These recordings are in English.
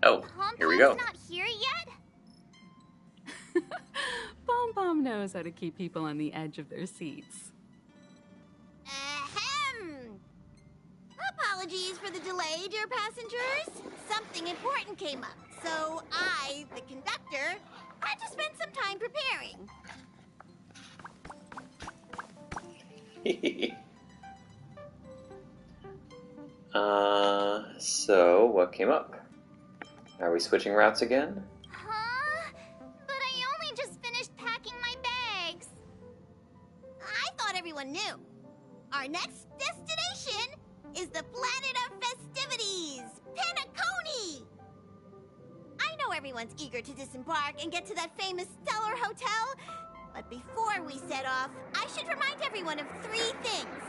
Oh, here we go. Not here yet? Pom Pom knows how to keep people on the edge of their seats. Ahem! Apologies for the delay, dear passengers. Something important came up, so I, the conductor, had to spend some time preparing. So what came up? Are we switching routes again? Huh? But I only just finished packing my bags. I thought everyone knew. Our next destination is the planet of festivities, Penacony! I know everyone's eager to disembark and get to that famous Stellar Hotel, but before we set off, I should remind everyone of 3 things.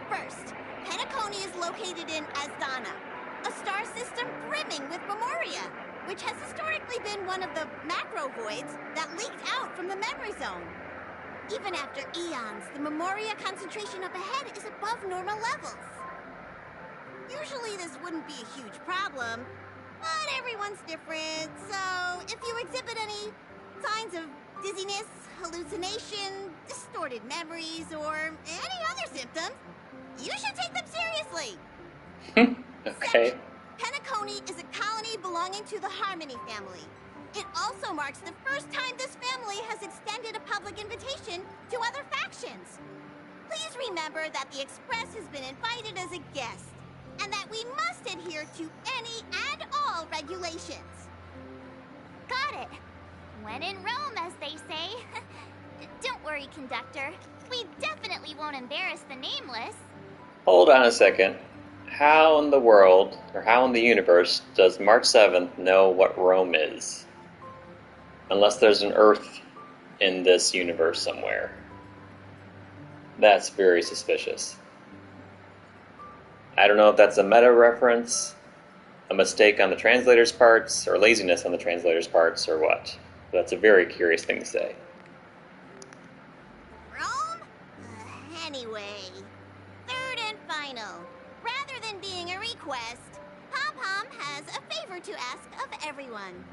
First, Penacony is located in Asdana, a star system brimming with Memoria, which has historically been one of the macro voids that leaked out from the memory zone. Even after eons, the Memoria concentration up ahead is above normal levels. Usually this wouldn't be a huge problem, but everyone's different, so if you exhibit any signs of dizziness, hallucination, distorted memories, or any other symptoms, you should take them seriously. Okay. Second, Penacony is a colony belonging to the Harmony family. It also marks the first time this family has extended a public invitation to other factions. Please remember that the Express has been invited as a guest, and that we must adhere to any and all regulations. Got it. When in Rome, as they say. Don't worry, conductor. We definitely won't embarrass the nameless. Hold on a second. How in the world, or how in the universe, does March 7th know what Rome is? Unless there's an Earth in this universe somewhere. That's very suspicious. I don't know if that's a meta reference, a mistake on the translator's parts, or laziness on the translator's parts, or what. But that's a very curious thing to say. Rome? Anyway, third and final. Rather than being a request, Pom-Pom has a favor to ask of everyone.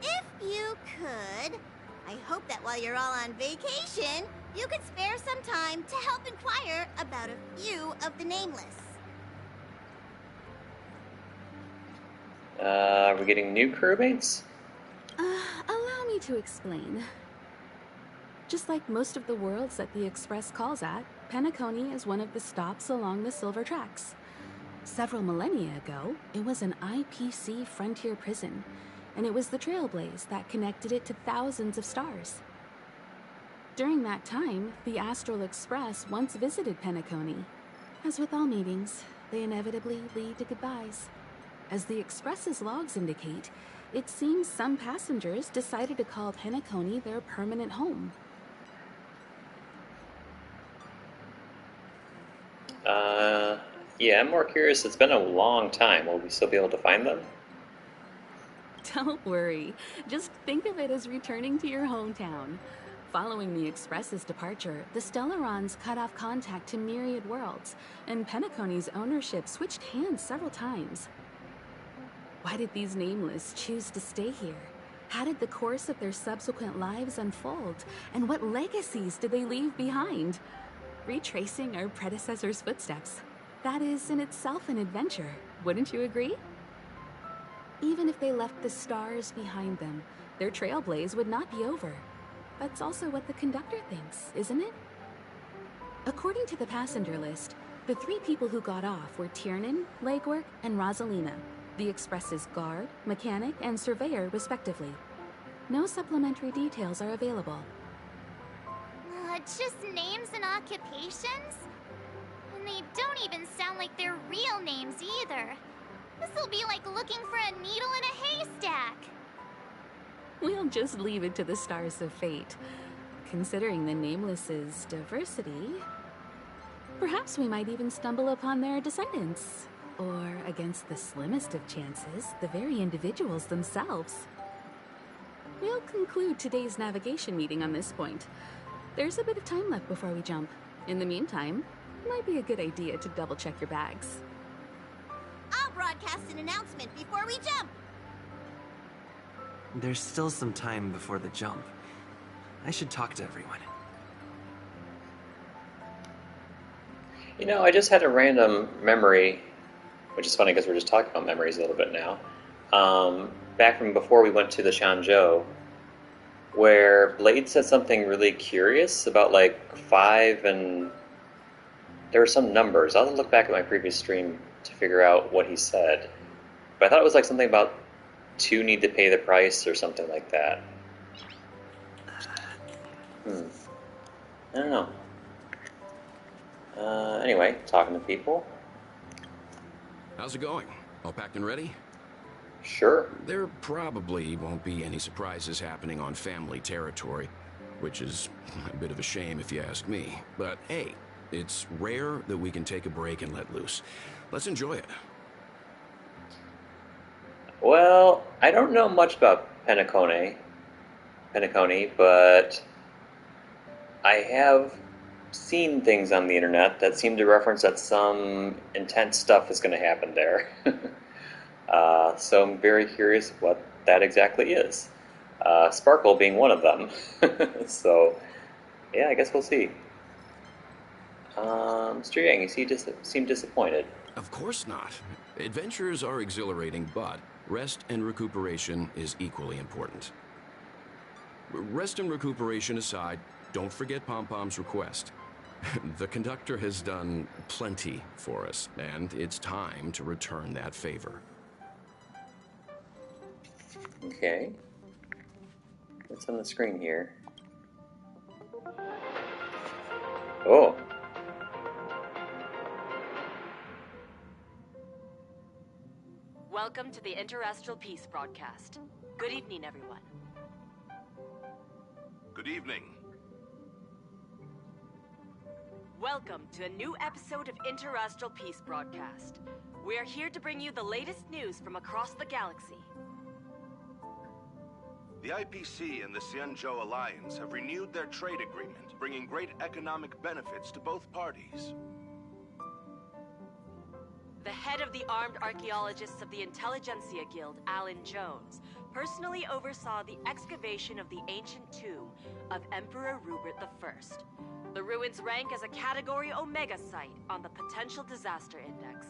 If you could, I hope that while you're all on vacation, you could spare some time to help inquire about a few of the nameless. Are we getting new crewmates? Allow me to explain. Just like most of the worlds that the Express calls at, Penacony is one of the stops along the Silver Tracks. Several millennia ago, it was an IPC frontier prison, and it was the Trailblaze that connected it to thousands of stars. During that time, the Astral Express once visited Penacony. As with all meetings, they inevitably lead to goodbyes. As the Express's logs indicate, it seems some passengers decided to call Penacony their permanent home. Yeah, I'm more curious. It's been a long time. Will we still be able to find them? Don't worry. Just think of it as returning to your hometown. Following the Express's departure, the Stellarons cut off contact to myriad worlds, and Penacony's ownership switched hands several times. Why did these nameless choose to stay here? How did the course of their subsequent lives unfold? And what legacies did they leave behind? Retracing our predecessors' footsteps. That is in itself an adventure, wouldn't you agree? Even if they left the stars behind them, their trailblaze would not be over. That's also what the conductor thinks, isn't it? According to the passenger list, the 3 people who got off were Tiernan, Legwork, and Rosalina, the Express's guard, mechanic, and surveyor, respectively. No supplementary details are available. Just names and occupations? And they don't even sound like their real names either. This'll be like looking for a needle in a haystack. We'll just leave it to the stars of fate. Considering the Nameless's diversity, perhaps we might even stumble upon their descendants. Or, against the slimmest of chances, the very individuals themselves. We'll conclude today's navigation meeting on this point. There's a bit of time left before we jump. In the meantime, it might be a good idea to double-check your bags. I'll broadcast broadcast an announcement before we jump. There's still some time before the jump. I should talk to everyone. You know, I just had a random memory, which is funny because we're just talking about memories a little bit now. Back from before we went to the Shanzhou, where Blade said something really curious about like 5 and there were some numbers. I'll have to look back at my previous stream to figure out what he said. But I thought it was like something about 2 need to pay the price or something like that. I don't know. Anyway, talking to people. How's it going? All packed and ready? Sure. There probably won't be any surprises happening on family territory, which is a bit of a shame if you ask me. But hey, it's rare that we can take a break and let loose. Let's enjoy it. Well, I don't know much about Penacony, but I have seen things on the internet that seem to reference that some intense stuff is going to happen there. So I'm very curious what that exactly is. Sparkle being one of them. So, yeah, I guess we'll see. Mr. Yang, you seem disappointed. Of course not. Adventures are exhilarating, but rest and recuperation is equally important. Rest and recuperation aside, don't forget Pom-Pom's request. The conductor has done plenty for us, and it's time to return that favor. Okay. What's on the screen here? Oh. Welcome to the Interastral Peace broadcast. Good evening, everyone. Good evening. Welcome to a new episode of Interastral Peace broadcast. We are here to bring you the latest news from across the galaxy. The IPC and the Xianzhou Alliance have renewed their trade agreement, bringing great economic benefits to both parties. The head of the Armed Archaeologists of the Intelligentsia Guild, Alan Jones, personally oversaw the excavation of the ancient tomb of Emperor Rupert I. The ruins rank as a Category Omega site on the Potential Disaster Index.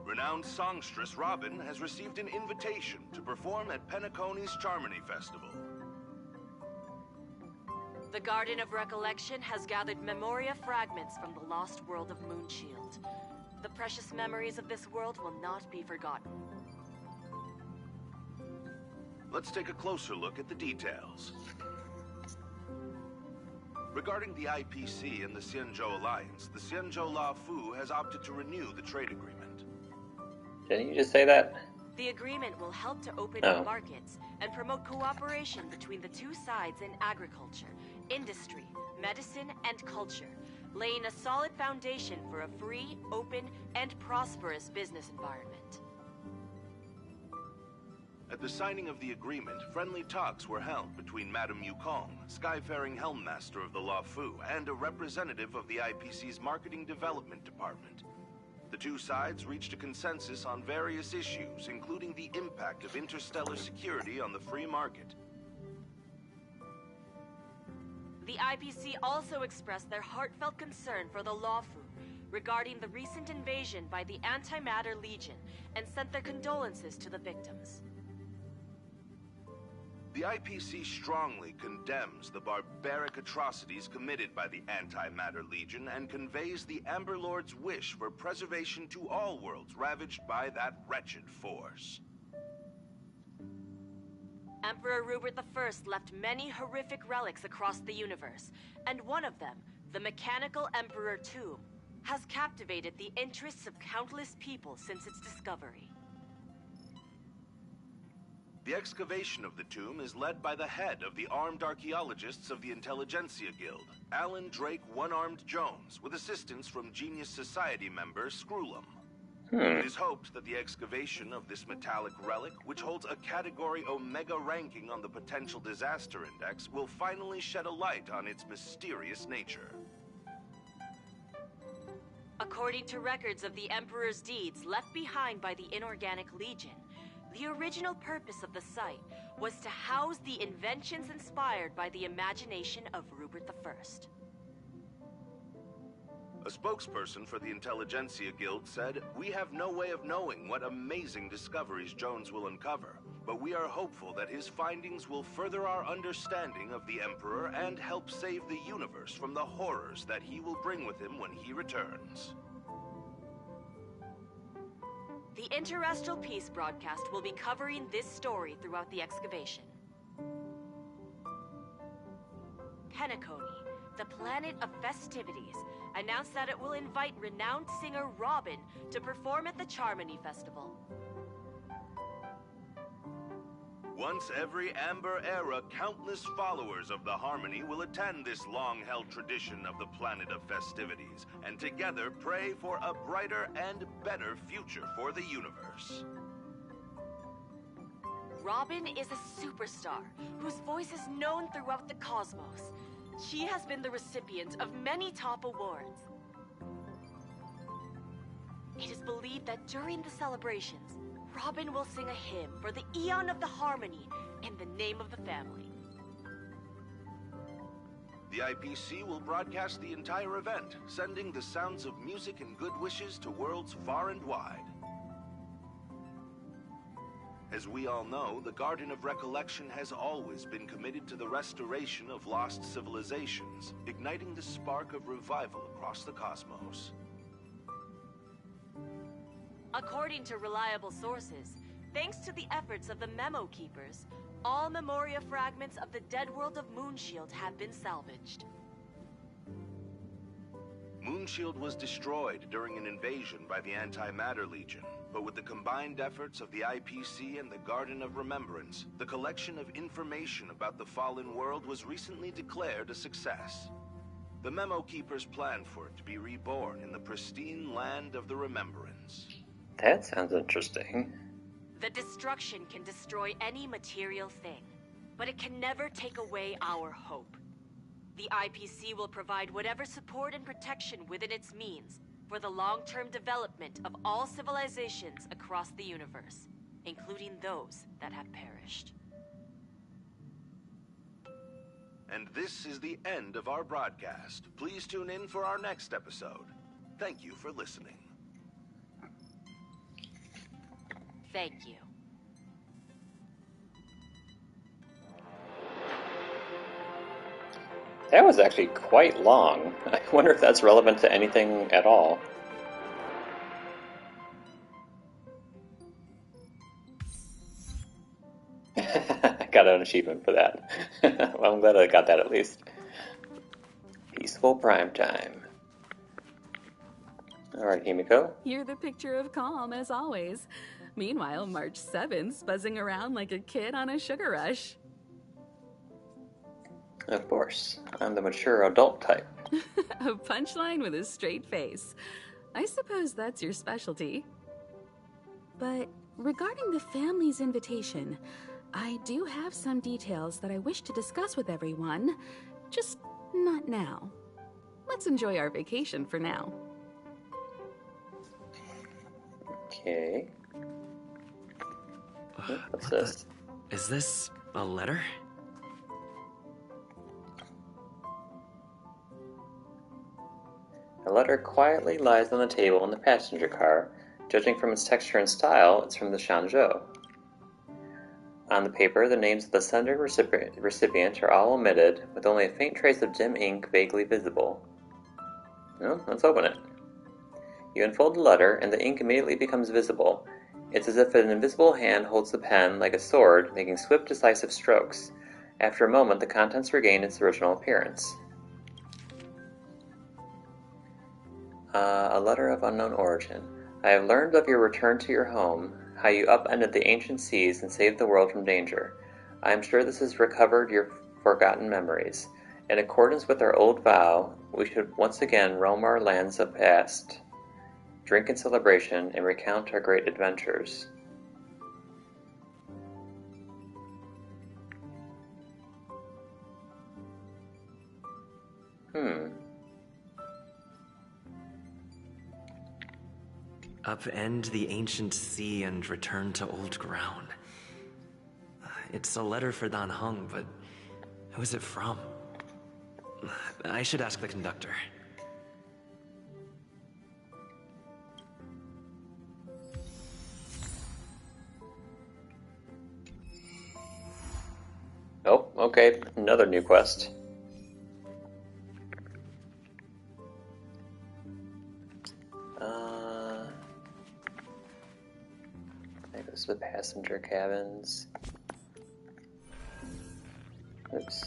Renowned songstress Robin has received an invitation to perform at Penacony's Charmony Festival. The Garden of Recollection has gathered Memoria fragments from the lost world of Moonshield. The precious memories of this world will not be forgotten. Let's take a closer look at the details. Regarding the IPC and the Xianzhou Alliance, the Xianzhou La Fu has opted to renew the trade agreement. Didn't you just say that? The agreement will help to open up markets and promote cooperation between the two sides in agriculture, industry, medicine, and culture, laying a solid foundation for a free, open, and prosperous business environment. At the signing of the agreement, friendly talks were held between Madame Yukong, Skyfaring Helmmaster of the La Fu, and a representative of the IPC's Marketing Development Department. The two sides reached a consensus on various issues, including the impact of interstellar security on the free market. The IPC also expressed their heartfelt concern for the Lawfu regarding the recent invasion by the Antimatter Legion and sent their condolences to the victims. The IPC strongly condemns the barbaric atrocities committed by the Antimatter Legion and conveys the Amber Lord's wish for preservation to all worlds ravaged by that wretched force. Emperor Rupert I left many horrific relics across the universe, and one of them, the Mechanical Emperor Tomb, has captivated the interests of countless people since its discovery. The excavation of the tomb is led by the head of the Armed Archaeologists of the Intelligentsia Guild, Alan Drake One-Armed Jones, with assistance from Genius Society member Screwlum. It is hoped that the excavation of this metallic relic, which holds a Category Omega ranking on the Potential Disaster Index, will finally shed a light on its mysterious nature. According to records of the Emperor's deeds left behind by the Inorganic Legion, the original purpose of the site was to house the inventions inspired by the imagination of Rupert I. A spokesperson for the Intelligentsia Guild said, "We have no way of knowing what amazing discoveries Jones will uncover, but we are hopeful that his findings will further our understanding of the Emperor and help save the universe from the horrors that he will bring with him when he returns." The Interestral Peace broadcast will be covering this story throughout the excavation. Penacony, the planet of festivities, announced that it will invite renowned singer Robin to perform at the Charmony Festival. Once every Amber Era, countless followers of the Harmony will attend this long-held tradition of the planet of festivities, and together pray for a brighter and better future for the universe. Robin is a superstar whose voice is known throughout the cosmos. She has been the recipient of many top awards. It is believed that during the celebrations, Robin will sing a hymn for the Eon of the Harmony in the name of the family. The IPC will broadcast the entire event, sending the sounds of music and good wishes to worlds far and wide. As we all know, the Garden of Recollection has always been committed to the restoration of lost civilizations, igniting the spark of revival across the cosmos. According to reliable sources, thanks to the efforts of the Memo Keepers, all Memoria fragments of the dead world of Moonshield have been salvaged. Moonshield was destroyed during an invasion by the Antimatter Legion, but with the combined efforts of the IPC and the Garden of Remembrance, the collection of information about the fallen world was recently declared a success. The Memo Keepers planned for it to be reborn in the pristine land of the Remembrance. That sounds interesting. The destruction can destroy any material thing, but it can never take away our hope. The IPC will provide whatever support and protection within its means for the long-term development of all civilizations across the universe, including those that have perished. And this is the end of our broadcast. Please tune in for our next episode. Thank you for listening. Thank you. That was actually quite long. I wonder if that's relevant to anything at all. I got an achievement for that. Well, I'm glad I got that at least. Peaceful prime time. Alright, Himiko. You're the picture of calm, as always. Meanwhile, March 7th's buzzing around like a kid on a sugar rush. Of course, I'm the mature adult type. A punchline with a straight face. I suppose that's your specialty. But regarding the family's invitation, I do have some details that I wish to discuss with everyone, just not now. Let's enjoy our vacation for now. Okay. What's this? Is this a letter? A letter quietly lies on the table in the passenger car. Judging from its texture and style, it's from the Shanzhou. On the paper, the names of the sender and recipient are all omitted, with only a faint trace of dim ink vaguely visible. Well, let's open it. You unfold the letter, and the ink immediately becomes visible. It's as if an invisible hand holds the pen like a sword, making swift, decisive strokes. After a moment, the contents regain its original appearance. A letter of unknown origin. I have learned of your return to your home, how you upended the ancient seas and saved the world from danger. I am sure this has recovered your forgotten memories. In accordance with our old vow, we should once again roam our lands of past, drink in celebration, and recount our great adventures. Upend the ancient sea and return to old ground. It's a letter for Dan Heng, but who is it from? I should ask the conductor. Oh, okay, another new quest. That goes to the passenger cabins. Oops.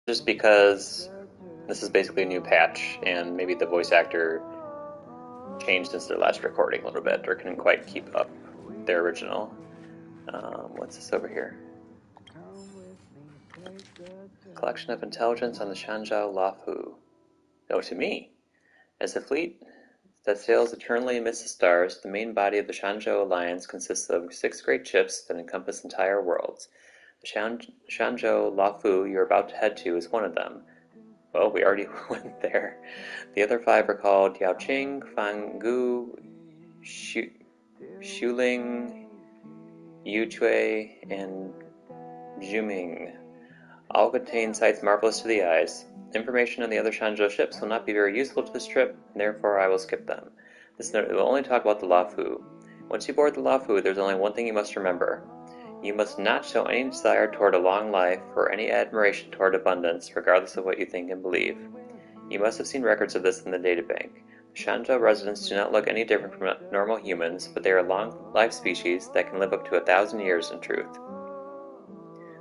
Just because this is basically a new patch, and maybe the voice actor changed since their last recording a little bit, or couldn't quite keep up their original. What's this over here? Collection of intelligence on the Shanzhou Lafu. Oh, to me. As a fleet that sails eternally amidst the stars, the main body of the Shanzhou Alliance consists of 6 great ships that encompass entire worlds. The Shanzhou Lafu you're about to head to is one of them. Well, we already went there. The other 5 are called Yaoqing, Fangu, Shuling, Yuchui, and Juming. All contain sights marvelous to the eyes. Information on the other Shanzhou ships will not be very useful to this trip, and therefore I will skip them. This note will only talk about the Lafu. Once you board the Lafu, there's only one thing you must remember. You must not show any desire toward a long life or any admiration toward abundance, regardless of what you think and believe. You must have seen records of this in the databank. Shanzhou residents do not look any different from normal humans, but they are long-lived species that can live up to 1,000 years in truth.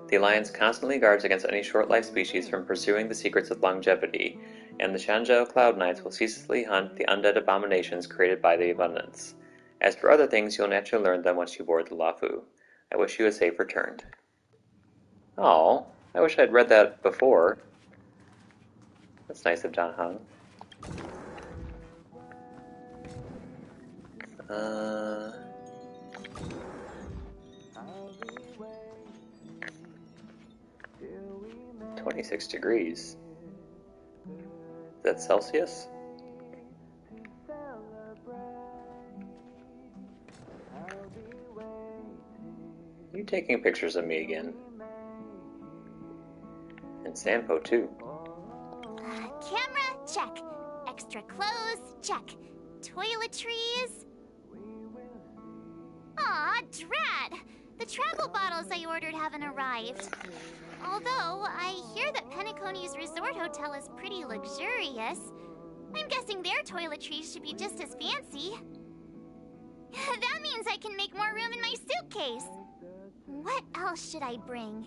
The Alliance constantly guards against any short-lived species from pursuing the secrets of longevity, and the Shanzhou Cloud Knights will ceaselessly hunt the undead abominations created by the Abundance. As for other things, you'll naturally learn them once you board the Luofu. I wish you a safe return. Oh, I wish I'd read that before. That's nice of Dan Heng. 26 degrees. Is that Celsius? Are you taking pictures of me again? And Sampo too. Camera, check. Extra clothes, check. Toiletries. Aw, drat! The travel bottles I ordered haven't arrived. Although, I hear that Penacony's resort hotel is pretty luxurious. I'm guessing their toiletries should be just as fancy. That means I can make more room in my suitcase. What else should I bring?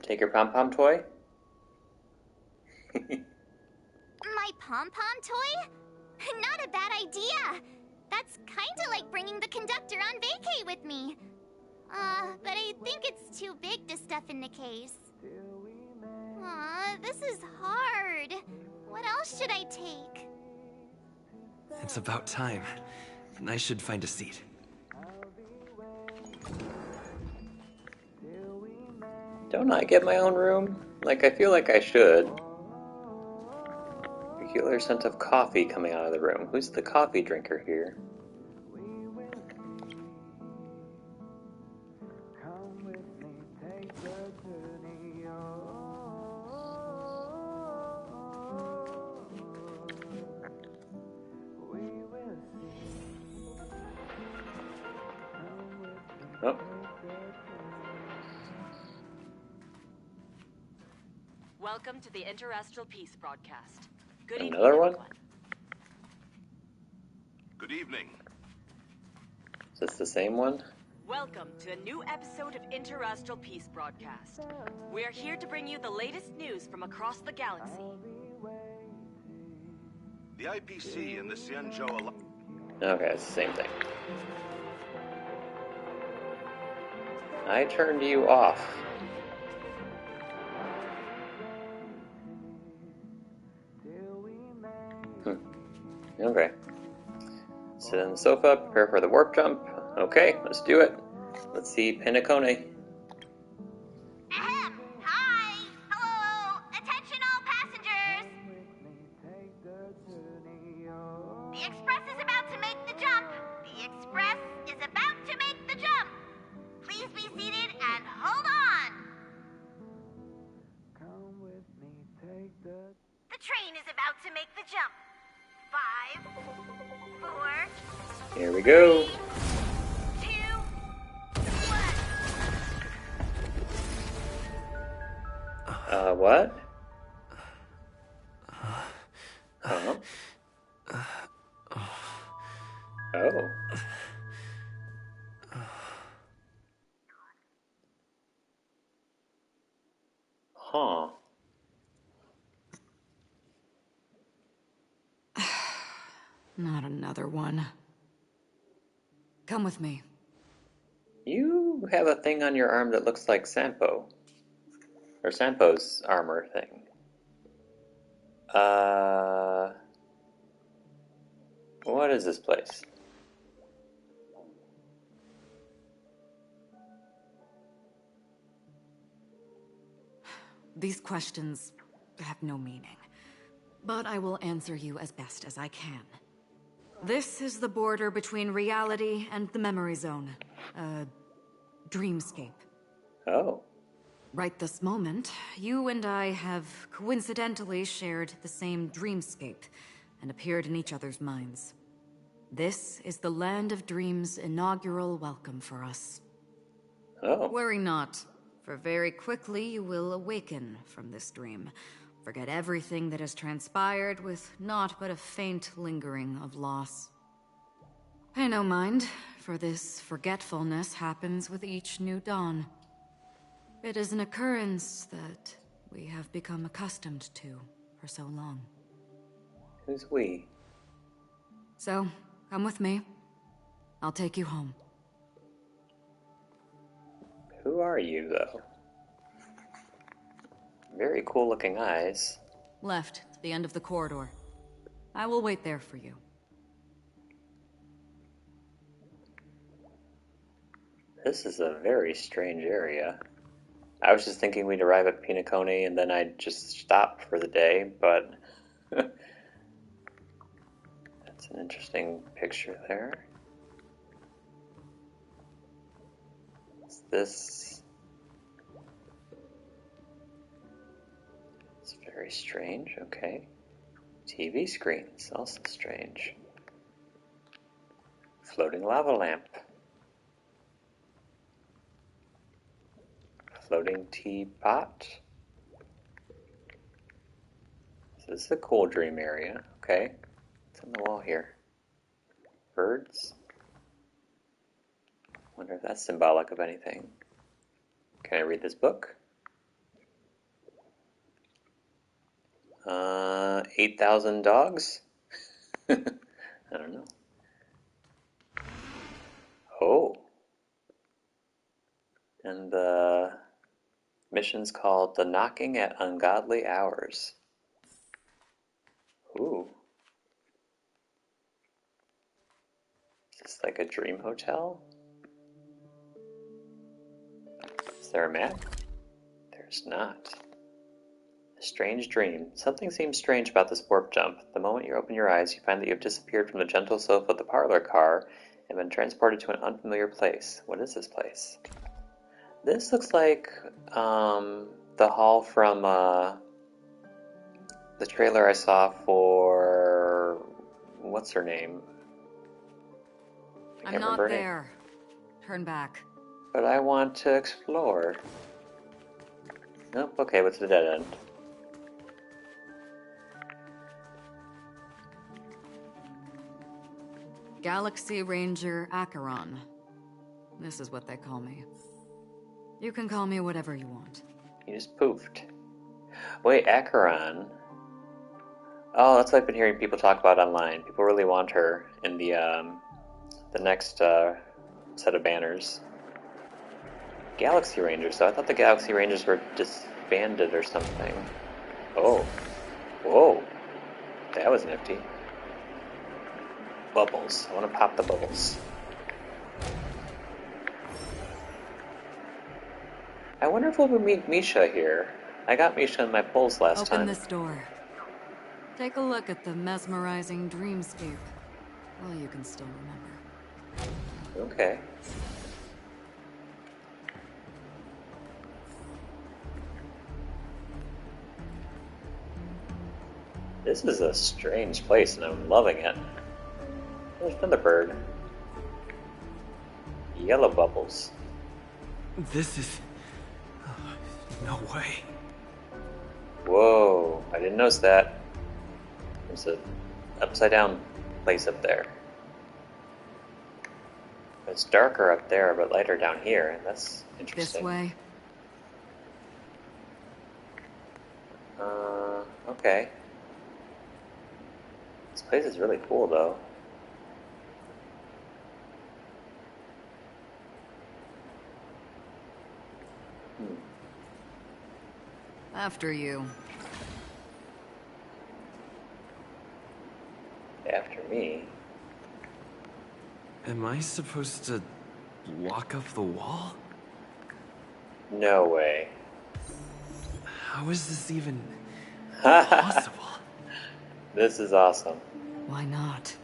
Take your pom-pom toy? My pom-pom toy? Not a bad idea! That's kinda like bringing the conductor on vacay with me. But I think it's too big to stuff in the case. Aw, this is hard. What else should I take? It's about time. I should find a seat. Don't I get my own room? Like, I feel like I should. Peculiar scent of coffee coming out of the room. Who's the coffee drinker here? Oh. Welcome to the Interastral Peace broadcast. Good Another evening, one? everyone. Good evening. Is this the same one? Welcome to a new episode of Interastral Peace broadcast. We are here to bring you the latest news from across the galaxy. The IPC and the Xianzhou Alliance. Okay, it's the same thing. I turned you off. Okay. Sit on the sofa, prepare for the warp jump. Okay, let's do it. Let's see Penacony. Ahem! Hi! Hello! Attention all passengers! The Express is about to make the jump! The Express is about to make the jump! Please be seated and hold on! The train is about to make the jump. 5, 4, Here we go. 2, 1. What? Huh? Oh. Huh. Not another one. Come with me. You have a thing on your arm that looks like Sampo. Or Sampo's armor thing. What is this place? These questions have no meaning, but I will answer you as best as I can. This is the border between reality and the memory zone. Dreamscape. Oh. Right this moment, you and I have coincidentally shared the same dreamscape and appeared in each other's minds. This is the Land of Dreams' inaugural welcome for us. Oh. Worry not. for very quickly you will awaken from this dream. Forget everything that has transpired with naught but a faint lingering of loss. Pay no mind, for this forgetfulness happens with each new dawn. It is an occurrence that we have become accustomed to for so long. Who's we? So, come with me. I'll take you home. Who are you, though? Very cool looking eyes. Left, to the end of the corridor. I will wait there for you. This is a very strange area. I was just thinking we'd arrive at Penacony and then I'd just stop for the day, but that's an interesting picture there. Is this... It's very strange, okay. TV screens, also strange. Floating lava lamp. Floating teapot. So this is a cool dream area. Okay. What's on the wall here? Birds? Wonder if that's symbolic of anything. Can I read this book? 8,000 dogs? I don't know. Oh. And the mission's called The Knocking at Ungodly Hours. Ooh. Is this like a dream hotel? Is there a map? There's not. A strange dream. Something seems strange about this warp jump. The moment you open your eyes, you find that you have disappeared from the gentle sofa of the parlor car and been transported to an unfamiliar place. What is this place? This looks like the hall from the trailer I saw for... What's her name? I'm not there. Turn back. But I want to explore. Nope, okay, what's the dead end? Galaxy Ranger Acheron. This is what they call me. You can call me whatever you want. You just poofed. Wait, Acheron. Oh, that's what I've been hearing people talk about online. People really want her in the next set of banners. Galaxy Rangers, so I thought the Galaxy Rangers were disbanded or something. Oh. Whoa. That was nifty. Bubbles. I want to pop the bubbles. I wonder if we'll meet Misha here. I got Misha in my polls last time. Open this door. Take a look at the mesmerizing Dreamscape. Well, you can still remember. Okay. This is a strange place and I'm loving it. There's another bird. Yellow bubbles. This is... no way. Whoa, I didn't notice that. There's an upside down place up there. It's darker up there, but lighter down here, and that's interesting. This way. Okay. This place is really cool, though. After you. After me? Am I supposed to lock up the wall? No way. How is this even possible? This is awesome. Why not?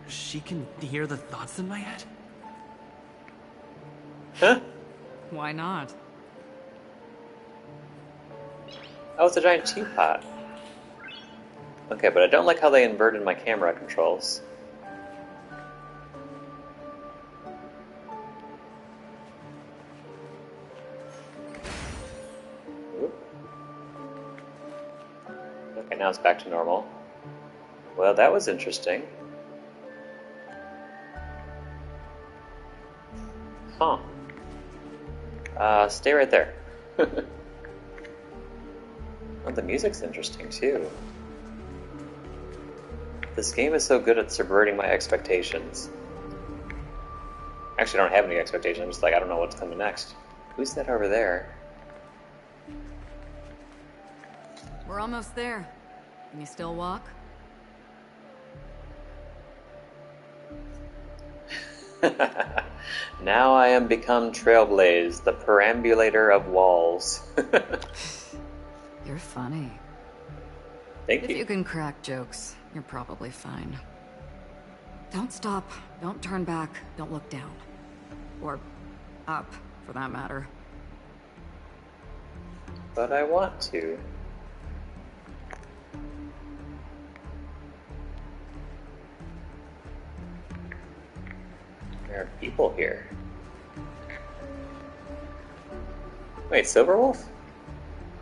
She can hear the thoughts in my head? Huh? Why not? Oh, it's a giant teapot. Okay, but I don't like how they inverted my camera controls. Okay, now it's back to normal. Well, that was interesting. Huh. Stay right there. Oh, the music's interesting too. This game is so good at subverting my expectations. Actually, I don't have any expectations. I'm just like, I don't know what's coming next. Who's that over there? We're almost there. Can you still walk? Now I am become Trailblaze, the perambulator of walls. You're funny. Thank If you. you can crack jokes, you're probably fine. Don't stop. Don't turn back. Don't look down. Or up, for that matter. But I want to. There are people here. Wait, Silverwolf?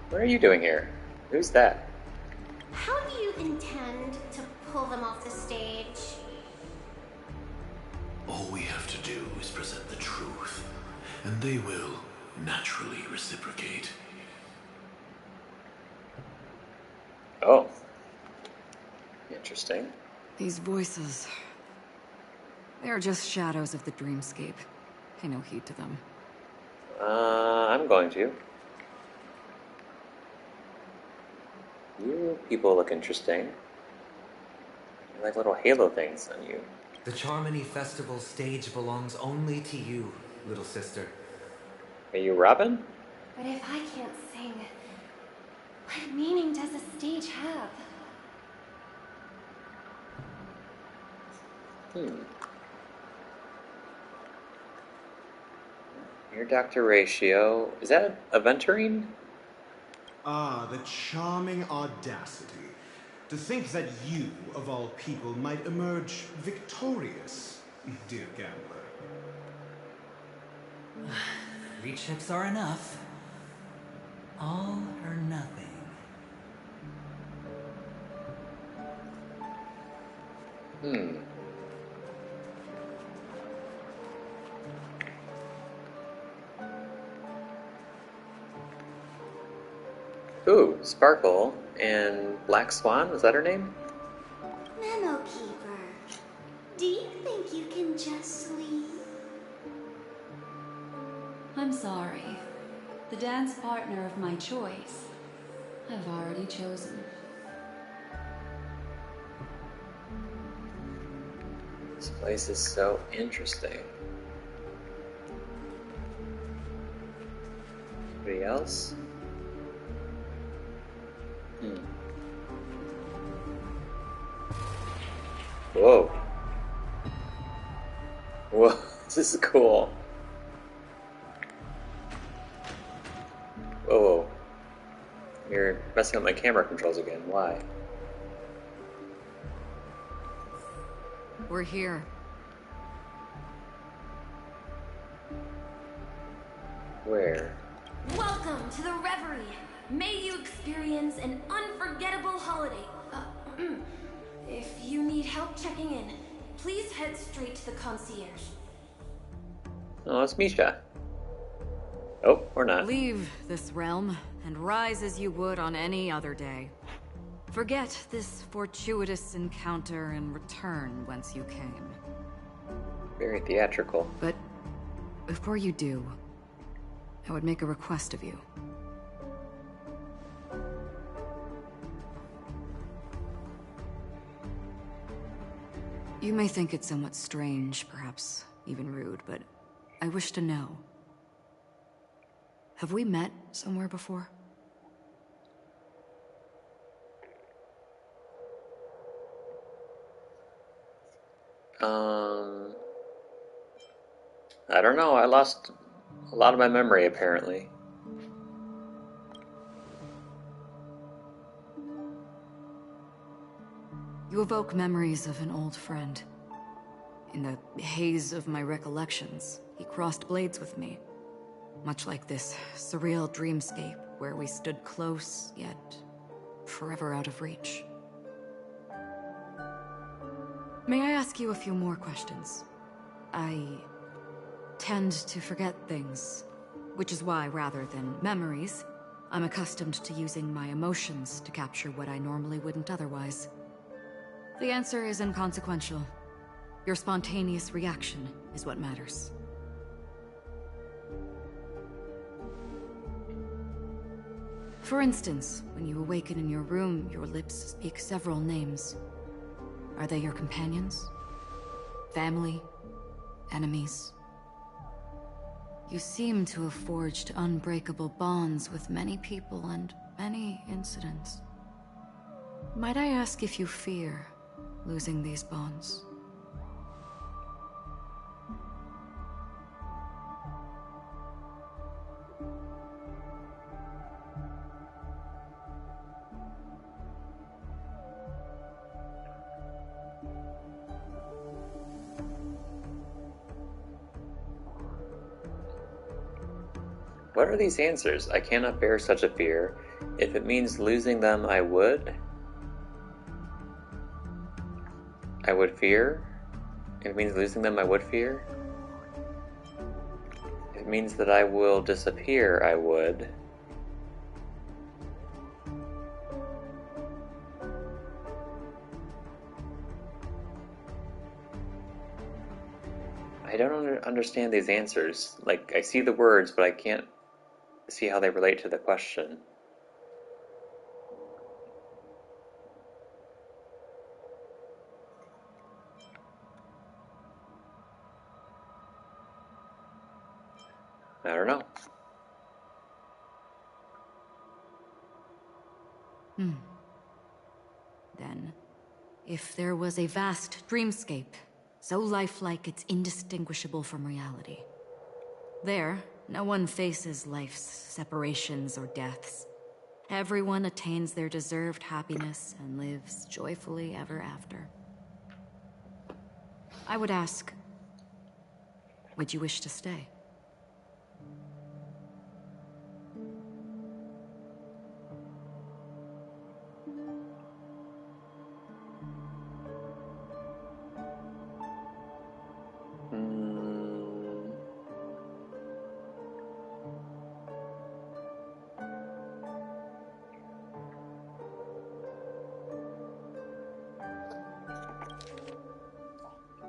What are you doing here? Who's that? How do you intend to pull them off the stage? All we have to do is present the truth, and they will naturally reciprocate. Oh. Interesting. These voices... they're just shadows of the Dreamscape. Pay no heed to them. I'm going to. You people look interesting. Like little halo things on you. The Charmony Festival stage belongs only to you, little sister. Are you Robin? But if I can't sing, what meaning does a stage have? You're Dr. Ratio. Is that Aventurine? Ah, the charming audacity. To think that you, of all people, might emerge victorious, dear gambler. 3 chips are enough. All or nothing. Ooh, Sparkle and Black Swan, was that her name? Memo Keeper, do you think you can just leave? I'm sorry. The dance partner of my choice, I've already chosen. This place is so interesting. Anybody else? Whoa. Whoa, this is cool. Whoa. You're messing up my camera controls again. Why? We're here. Where? Welcome to the Reverie. May you experience an unforgettable holiday. If you need help checking in, please head straight to the concierge. Oh, it's Misha. Oh, or not. Leave this realm and rise as you would on any other day. Forget this fortuitous encounter and return whence you came. Very theatrical. But before you do, I would make a request of you. You may think it somewhat strange, perhaps even rude, but I wish to know. Have we met somewhere before? I don't know. I lost a lot of my memory, apparently. You evoke memories of an old friend. In the haze of my recollections, he crossed blades with me. Much like this surreal dreamscape where we stood close, yet forever out of reach. May I ask you a few more questions? I tend to forget things, which is why, rather than memories, I'm accustomed to using my emotions to capture what I normally wouldn't otherwise. The answer is inconsequential. Your spontaneous reaction is what matters. For instance, when you awaken in your room, your lips speak several names. Are they your companions? Family? Enemies? You seem to have forged unbreakable bonds with many people and many incidents. Might I ask if you fear losing these bonds? What are these answers? I cannot bear such a fear. If it means losing them, I would. I would fear? If it means losing them, I would fear? If it means that I will disappear, I would. I don't understand these answers. Like, I see the words, but I can't see how they relate to the question. I don't know. Then, if there was a vast dreamscape, so lifelike it's indistinguishable from reality. There, no one faces life's separations or deaths. Everyone attains their deserved happiness and lives joyfully ever after. I would ask, would you wish to stay?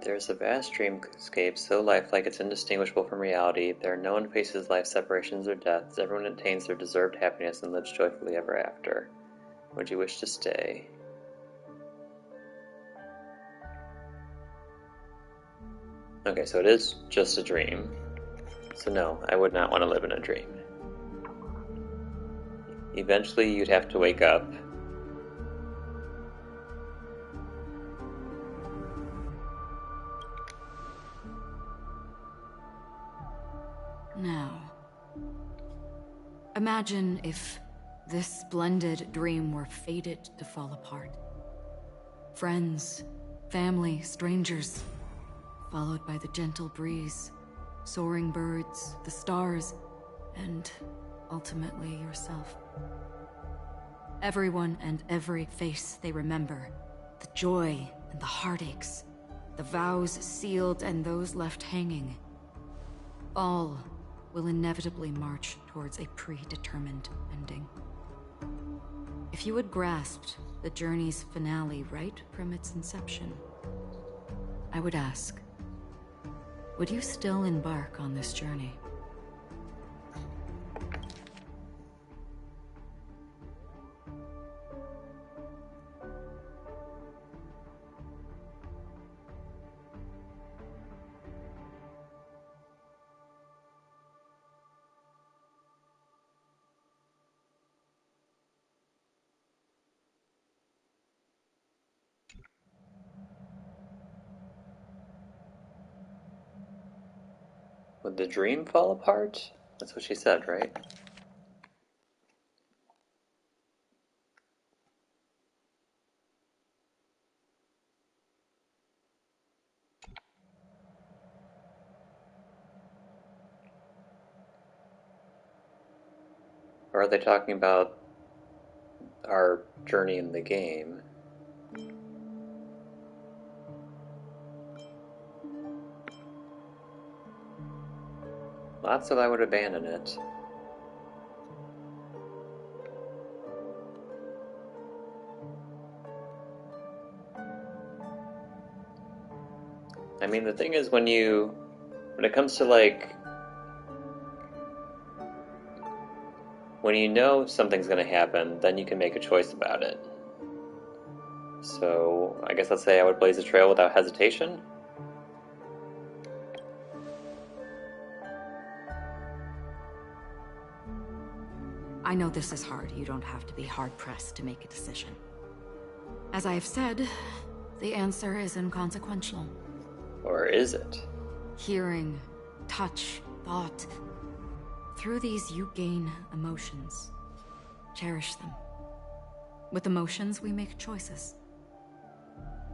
There's a vast dreamscape so lifelike it's indistinguishable from reality. There no one faces life's separations or deaths. Everyone attains their deserved happiness and lives joyfully ever after. Would you wish to stay? Okay, so it is just a dream. So no, I would not want to live in a dream. Eventually you'd have to wake up. Now, imagine if this splendid dream were fated to fall apart. Friends, family, strangers, followed by the gentle breeze, soaring birds, the stars, and ultimately yourself. Everyone and every face they remember, the joy and the heartaches, the vows sealed and those left hanging, all will inevitably march towards a predetermined ending. If you had grasped the journey's finale right from its inception, I would ask, would you still embark on this journey? Would the dream fall apart? That's what she said, right? Or are they talking about our journey in the game. Lots that I would abandon it. I mean, the thing is, when it comes to like, when you know something's gonna happen, then you can make a choice about it. So, I guess let's say I would blaze a trail without hesitation. I know this is hard. You don't have to be hard-pressed to make a decision. As I have said, the answer is inconsequential. Or is it? Hearing, touch, thought. Through these, you gain emotions. Cherish them. With emotions, we make choices.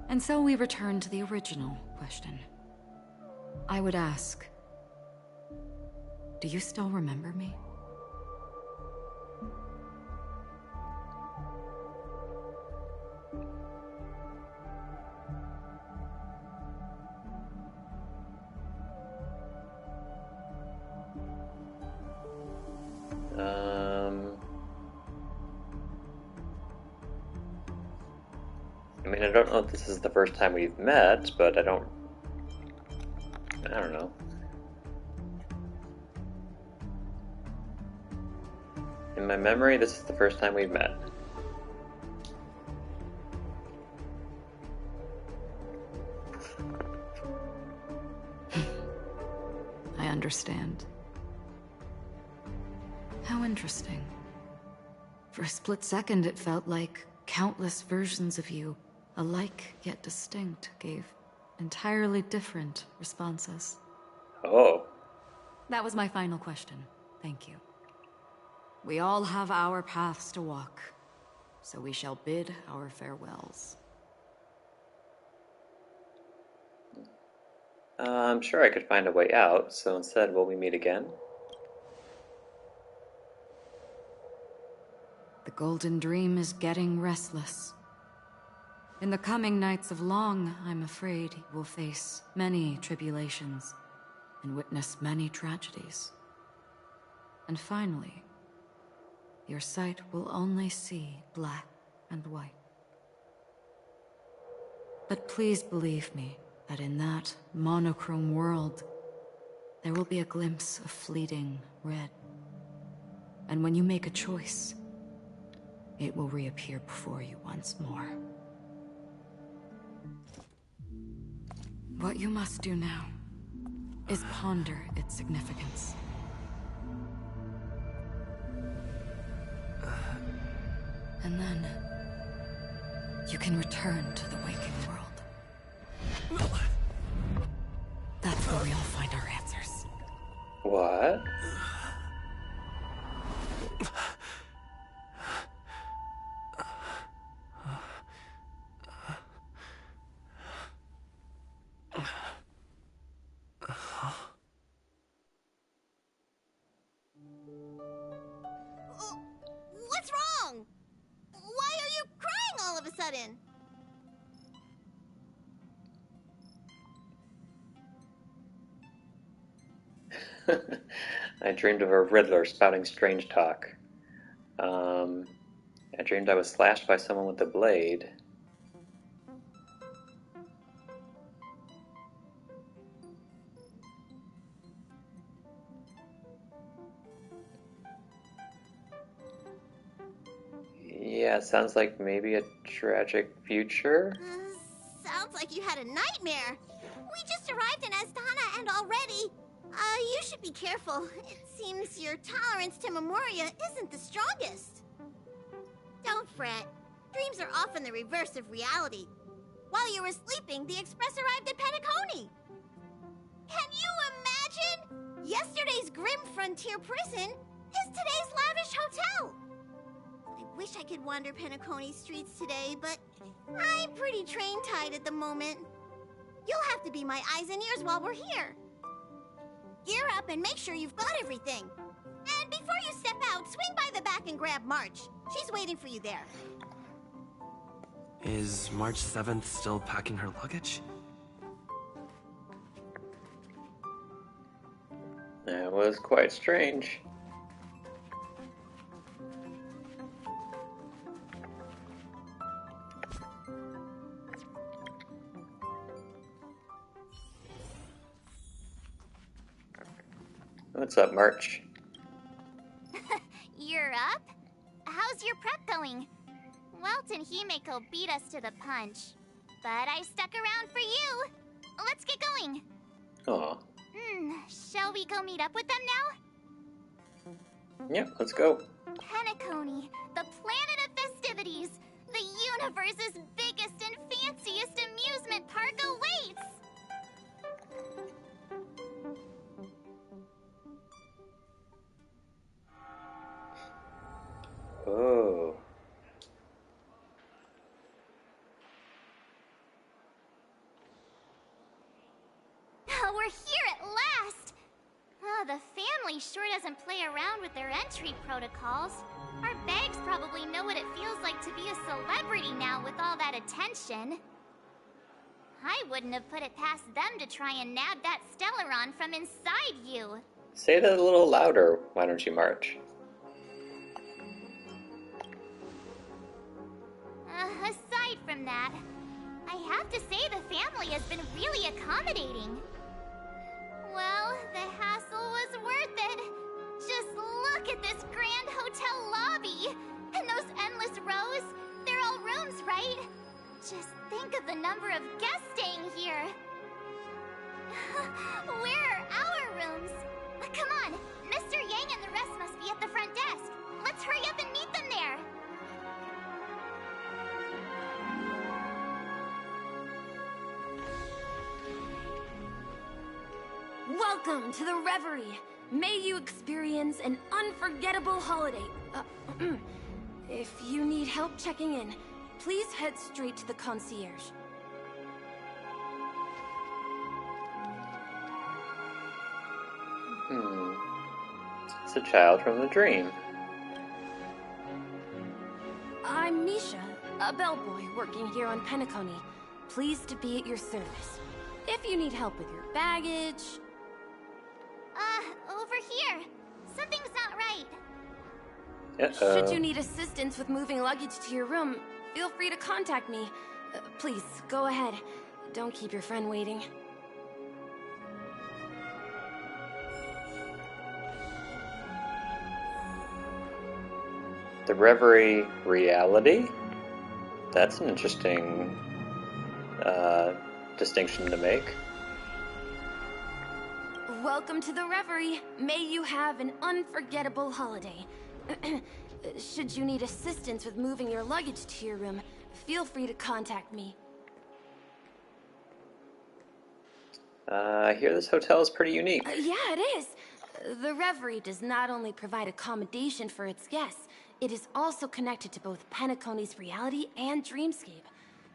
And so we return to the original question. I would ask, do you still remember me? I mean, I don't know if this is the first time we've met, but I don't know. In my memory, this is the first time we've met. I understand. How interesting. For a split second, it felt like countless versions of you, alike yet distinct, gave entirely different responses. Oh. That was my final question. Thank you. We all have our paths to walk, so we shall bid our farewells. I'm sure I could find a way out, so instead, will we meet again? The Golden Dream is getting restless. In the coming nights of Long, I'm afraid you will face many tribulations and witness many tragedies. And finally, your sight will only see black and white. But please believe me that in that monochrome world, there will be a glimpse of fleeting red. And when you make a choice, it will reappear before you once more. What you must do now is ponder its significance. And then you can return to the waking world. That's where we all find our answers. What? What's wrong? Why are you crying all of a sudden? I dreamed of a Riddler spouting strange talk. I dreamed I was slashed by someone with a blade. Yeah, sounds like maybe a tragic future? Sounds like you had a nightmare. We just arrived in Astana and already... you should be careful. It seems your tolerance to Memoria isn't the strongest. Don't fret. Dreams are often the reverse of reality. While you were sleeping, the express arrived at Penacony. Can you imagine? Yesterday's grim frontier prison is today's lavish hotel. I wish I could wander Penacony streets today, but I'm pretty train-tied at the moment. You'll have to be my eyes and ears while we're here. Gear up and make sure you've got everything. And Before you step out, swing by the back and grab March. She's waiting for you there. Is March 7th still packing her luggage? That was quite strange. What's up, March? You're up? How's your prep going? Welt and Himeko beat us to the punch, but I stuck around for you. Let's get going. Aw. Shall we go meet up with them now? Yep, let's go. Penacony, the planet of festivities. The universe's biggest and fanciest amusement park awaits. Oh. We're here at last! Oh, the family sure doesn't play around with their entry protocols. Our bags probably know what it feels like to be a celebrity now with all that attention. I wouldn't have put it past them to try and nab that Stellaron from inside you. Say that a little louder, why don't you, March? Aside from that, I have to say the family has been really accommodating. Well, the hassle was worth it. Just look at this grand hotel lobby. And those endless rows. They're all rooms, right? Just think of the number of guests staying here. Where are our rooms? Come on, Mr. Yang and the rest must be at the front desk. Let's hurry up and meet them there. Welcome to the Reverie. May you experience an unforgettable holiday. If you need help checking in, please head straight to the concierge. It's a child from the dream. I'm Misha, a bellboy working here on Penacony. Pleased to be at your service. If you need help with your baggage... Over here. Something's not right. Uh-oh. Should you need assistance with moving luggage to your room, feel free to contact me. Please, go ahead. Don't keep your friend waiting. The Reverie reality? That's an interesting distinction to make. Welcome to the Reverie. May you have an unforgettable holiday. Should you need assistance with moving your luggage to your room, feel free to contact me. I hear this hotel is pretty unique. Yeah, it is. The Reverie does not only provide accommodation for its guests, it is also connected to both Penacony's reality and Dreamscape.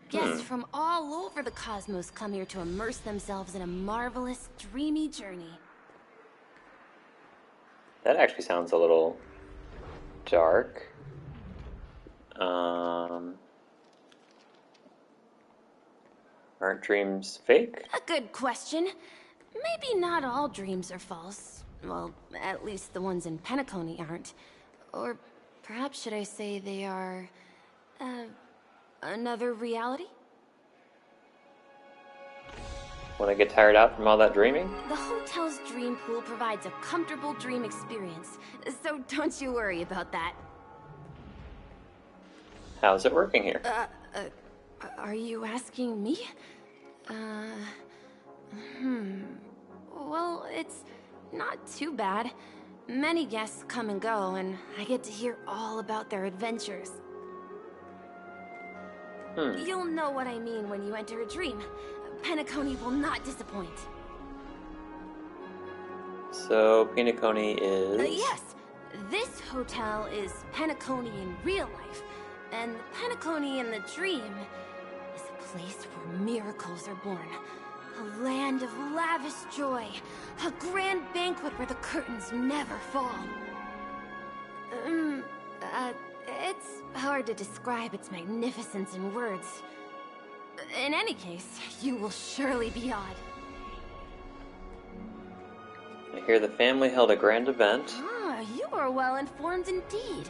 Guests from all over the cosmos come here to immerse themselves in a marvelous, dreamy journey. That actually sounds a little dark. Aren't dreams fake? A good question. Maybe not all dreams are false. Well, at least the ones in Penacony aren't. Or perhaps should I say they are... another reality? When I get tired out from all that dreaming? The hotel's dream pool provides a comfortable dream experience, so don't you worry about that. How's it working here? Are you asking me? Well, it's not too bad. Many guests come and go, and I get to hear all about their adventures. You'll know what I mean when you enter a dream. Penacony will not disappoint. So, Penacony is... Yes, this hotel is Penacony in real life, and Penacony in the dream is a place where miracles are born. A land of lavish joy, a grand banquet where the curtains never fall. It's hard to describe its magnificence in words. In any case, you will surely be awed. I hear the family held a grand event. Ah, you are well informed indeed.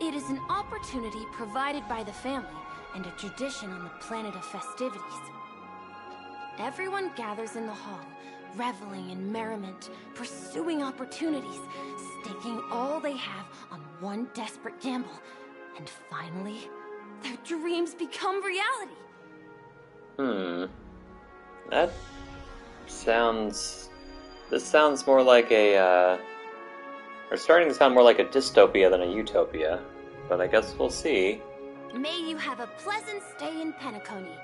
It is an opportunity provided by the family and a tradition on the planet of festivities. Everyone gathers in the hall, reveling in merriment, pursuing opportunities, staking all they have on one desperate gamble. And finally, their dreams become reality. That sounds... This sounds more like a, or starting to sound more like a dystopia than a utopia. But I guess we'll see. May you have a pleasant stay in Penacony.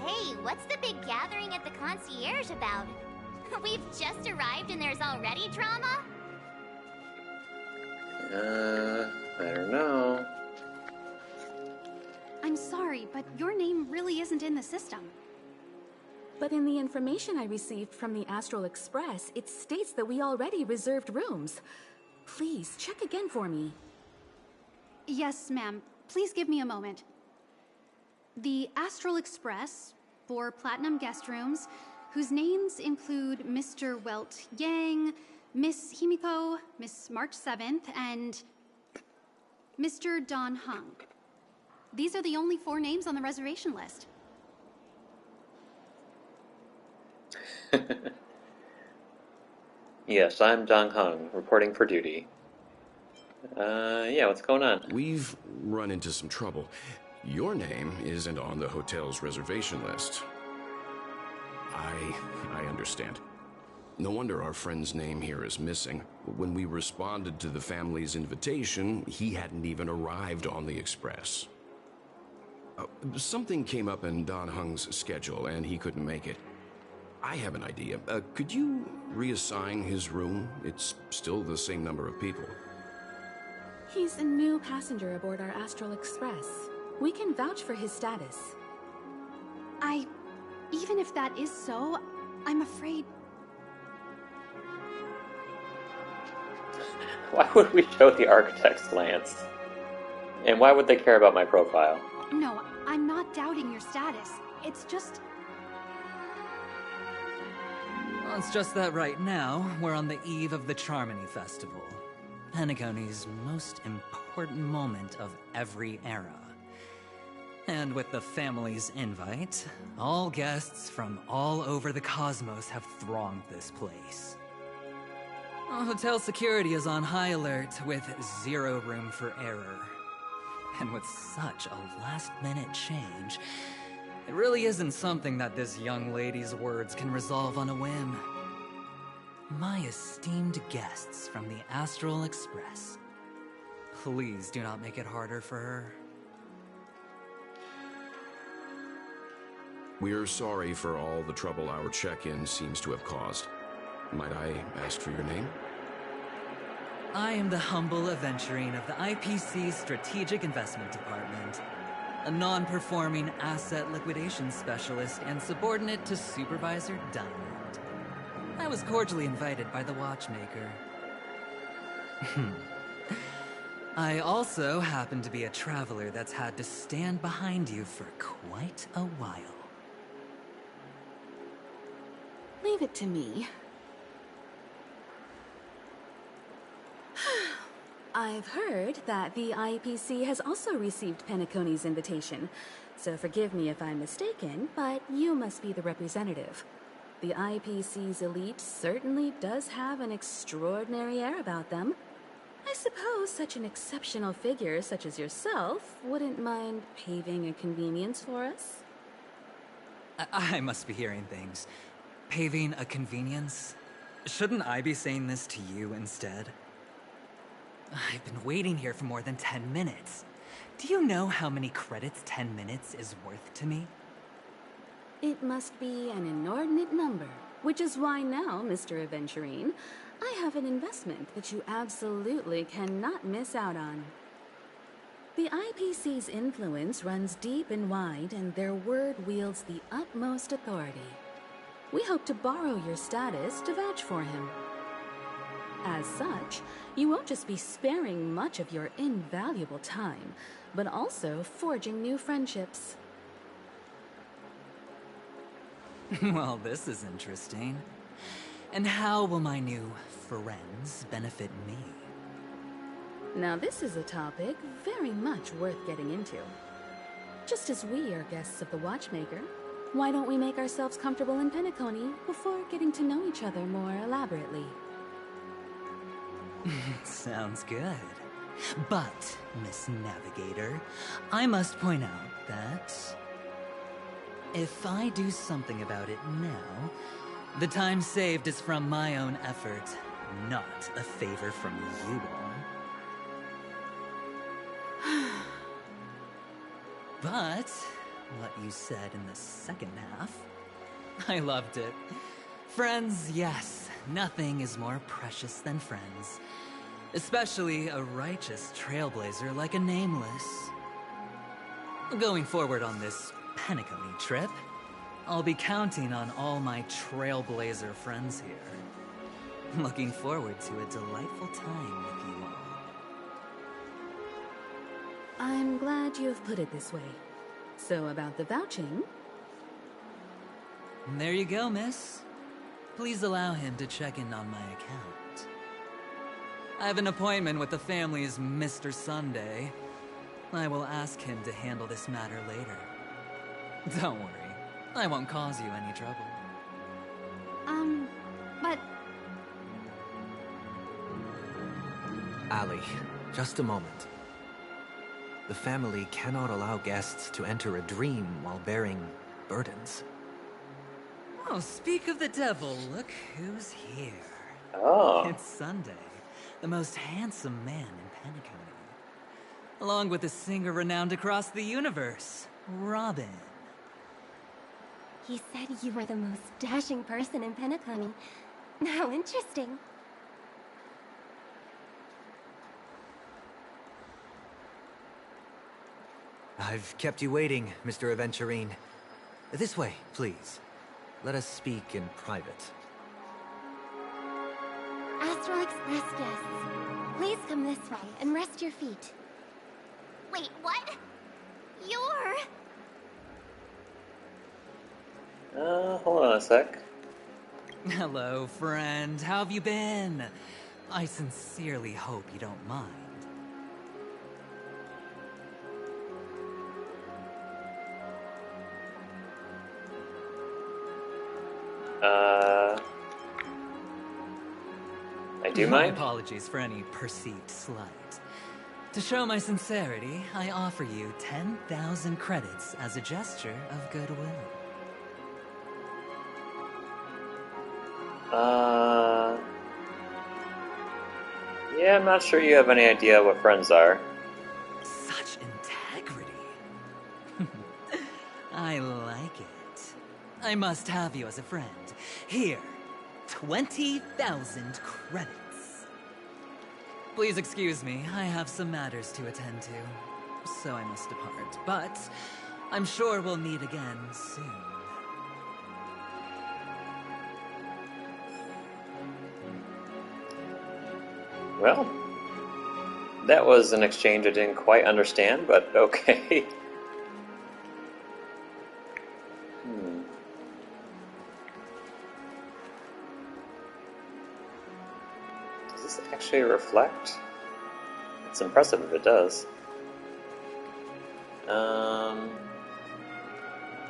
Hey, what's the big gathering at the concierge about? We've just arrived and there's already drama? I don't know. I'm sorry, but your name really isn't in the system. But in the information I received from the Astral Express, it states that we already reserved rooms. Please, check again for me. Yes, ma'am. Please give me a moment. The Astral Express, 4 platinum guest rooms, whose names include Mr. Welt Yang, Miss Himiko, Miss March 7th, and Mr. Don Hung. These are the only 4 names on the reservation list. Yes, I'm Dong Hung, reporting for duty. Yeah, what's going on? We've run into some trouble. Your name isn't on the hotel's reservation list. I understand. No wonder our friend's name here is missing. When we responded to the family's invitation, he hadn't even arrived on the express. Something came up in Don Hung's schedule, and he couldn't make it. I have an idea. Could you reassign his room? It's still the same number of people. He's a new passenger aboard our Astral Express. We can vouch for his status. Even if that is so, I'm afraid... Why would we show the architect's glance? And why would they care about my profile? No, I'm not doubting your status. It's just... Well, it's just that right now, we're on the eve of the Charmony Festival. Penacony's most important moment of every era. And with the family's invite, all guests from all over the cosmos have thronged this place. Hotel security is on high alert with 0 room for error. And with such a last-minute change, it really isn't something that this young lady's words can resolve on a whim. My esteemed guests from the Astral Express, please do not make it harder for her. We're sorry for all the trouble our check-in seems to have caused. Might I ask for your name? I am the humble Aventurine of the IPC's Strategic Investment Department, a non-performing asset liquidation specialist and subordinate to Supervisor Diamond. I was cordially invited by the watchmaker. I also happen to be a traveler that's had to stand behind you for quite a while. Leave it to me. I've heard that the IPC has also received Penacony's invitation, so forgive me if I'm mistaken, but you must be the representative. The IPC's elite certainly does have an extraordinary air about them. I suppose such an exceptional figure such as yourself wouldn't mind paving a convenience for us? I must be hearing things. Paving a convenience? Shouldn't I be saying this to you instead? I've been waiting here for more than 10 minutes. Do you know how many credits 10 minutes is worth to me? It must be an inordinate number, which is why now, Mr. Aventurine, I have an investment that you absolutely cannot miss out on. The IPC's influence runs deep and wide, and their word wields the utmost authority. We hope to borrow your status to vouch for him. As such, you won't just be sparing much of your invaluable time, but also forging new friendships. Well, this is interesting. And how will my new friends benefit me? Now this is a topic very much worth getting into. Just as we are guests of the Watchmaker, why don't we make ourselves comfortable in Penacony before getting to know each other more elaborately? Sounds good. But, Miss Navigator, I must point out that if I do something about it now, the time saved is from my own effort, not a favor from you all. But what you said in the second half, I loved it. Friends, yes, nothing is more precious than friends. Especially a righteous trailblazer like a Nameless. Going forward on this Penacony trip, I'll be counting on all my trailblazer friends here. Looking forward to a delightful time with you all. I'm glad you have put it this way. So about the vouching... There you go, miss. Please allow him to check in on my account. I have an appointment with the family's Mr. Sunday. I will ask him to handle this matter later. Don't worry, I won't cause you any trouble. But... Ali, just a moment. The family cannot allow guests to enter a dream while bearing burdens. Oh, speak of the devil, look who's here. Oh. It's Sunday, the most handsome man in Penacony. Along with a singer renowned across the universe, Robin. He said you were the most dashing person in Penacony. How interesting. I've kept you waiting, Mr. Aventurine. This way, please. Let us speak in private. Astral Express guests, please come this way and rest your feet. Wait, what? You're... Hold on a sec. Hello, friend. How have you been? I sincerely hope you don't mind. I do My mind? apologies for any perceived slight. To show my sincerity, I offer you 10,000 credits as a gesture of goodwill. Yeah, I'm not sure you have any idea what friends are. Such integrity. I like it. I must have you as a friend. Here, 20,000 credits. Please excuse me, I have some matters to attend to, so I must depart. But I'm sure we'll meet again soon. Well, that was an exchange I didn't quite understand, but okay. Does this actually reflect? It's impressive if it does.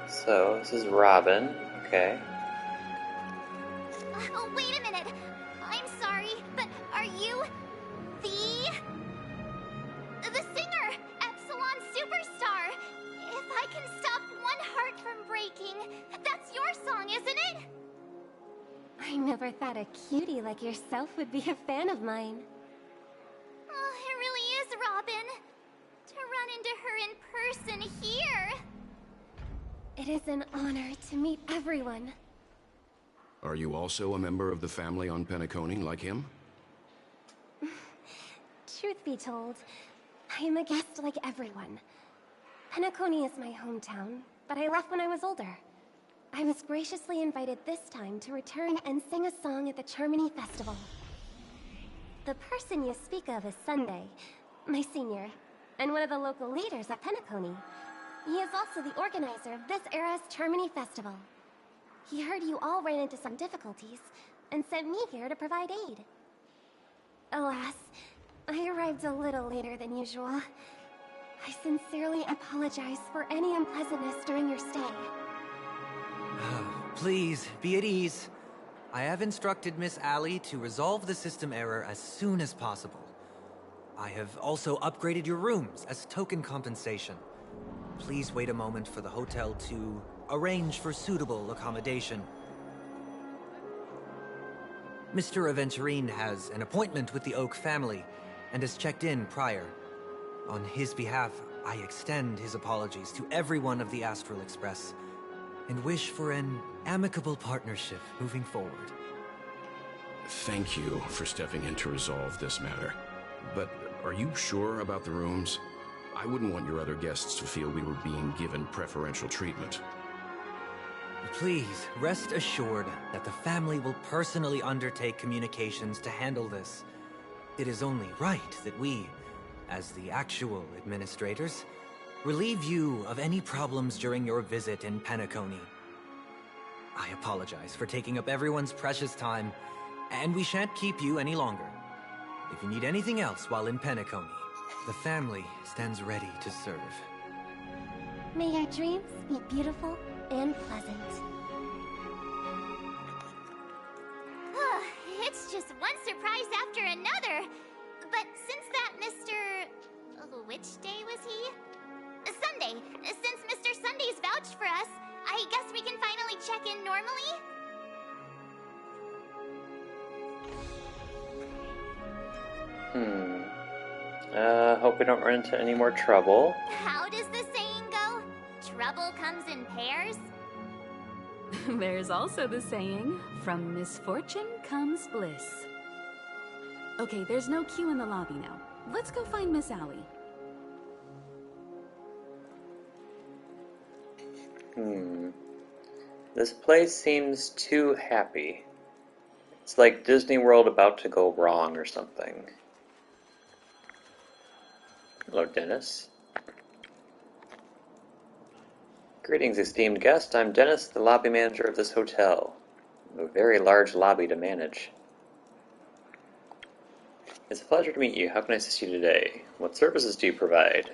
So, this is Robin, okay. Oh, wait a minute. I'm sorry, but are you the singer, Epsilon Superstar? If I can stop one heart from breaking, that's your song, isn't it? I never thought a cutie like yourself would be a fan of mine. Oh, it really is, Robin. To run into her in person here. It is an honor to meet everyone. Are you also a member of the family on Penacony like him? Truth be told, I am a guest like everyone. Penacony is my hometown, but I left when I was older. I was graciously invited this time to return and sing a song at the Charmony Festival. The person you speak of is Sunday, my senior, and one of the local leaders at Penacony. He is also the organizer of this era's Charmony Festival. He heard you all ran into some difficulties, and sent me here to provide aid. Alas, I arrived a little later than usual. I sincerely apologize for any unpleasantness during your stay. Please, be at ease. I have instructed Miss Allie to resolve the system error as soon as possible. I have also upgraded your rooms as token compensation. Please wait a moment for the hotel to arrange for suitable accommodation. Mr. Aventurine has an appointment with the Oak family and has checked in prior. On his behalf, I extend his apologies to everyone of the Astral Express and wish for an amicable partnership moving forward. Thank you for stepping in to resolve this matter. But are you sure about the rooms? I wouldn't want your other guests to feel we were being given preferential treatment. Please, rest assured that the family will personally undertake communications to handle this. It is only right that we, as the actual administrators, relieve you of any problems during your visit in Penacony. I apologize for taking up everyone's precious time, and we shan't keep you any longer. If you need anything else while in Penacony, the family stands ready to serve. May your dreams be beautiful and pleasant. It's just one surprise after another. But since that Mr... which day was he? Sunday. Since Mr. Sunday's vouched for us, I guess we can finally check in normally? Hope we don't run into any more trouble. How does the saying go? Trouble comes in pairs? There's also the saying, from misfortune comes bliss. Okay, there's no queue in the lobby now. Let's go find Miss Allie. This place seems too happy. It's like Disney World about to go wrong or something. Hello, Dennis. Greetings, esteemed guest. I'm Dennis, the lobby manager of this hotel. A very large lobby to manage. It's a pleasure to meet you. How can I assist you today? What services do you provide?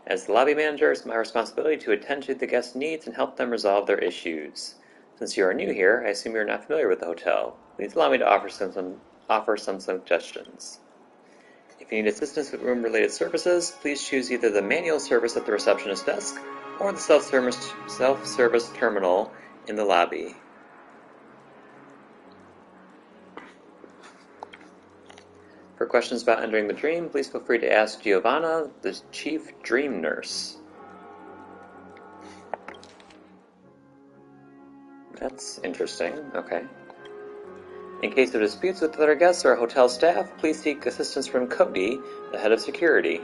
As the lobby manager, it's my responsibility to attend to the guests' needs and help them resolve their issues. Since you are new here, I assume you're not familiar with the hotel. Please allow me to offer some suggestions. If you need assistance with room-related services, please choose either the manual service at the receptionist desk or the self-service terminal in the lobby. For questions about entering the dream, please feel free to ask Giovanna, the chief dream nurse. That's interesting. Okay. In case of disputes with other guests or hotel staff, please seek assistance from Cody, the head of security.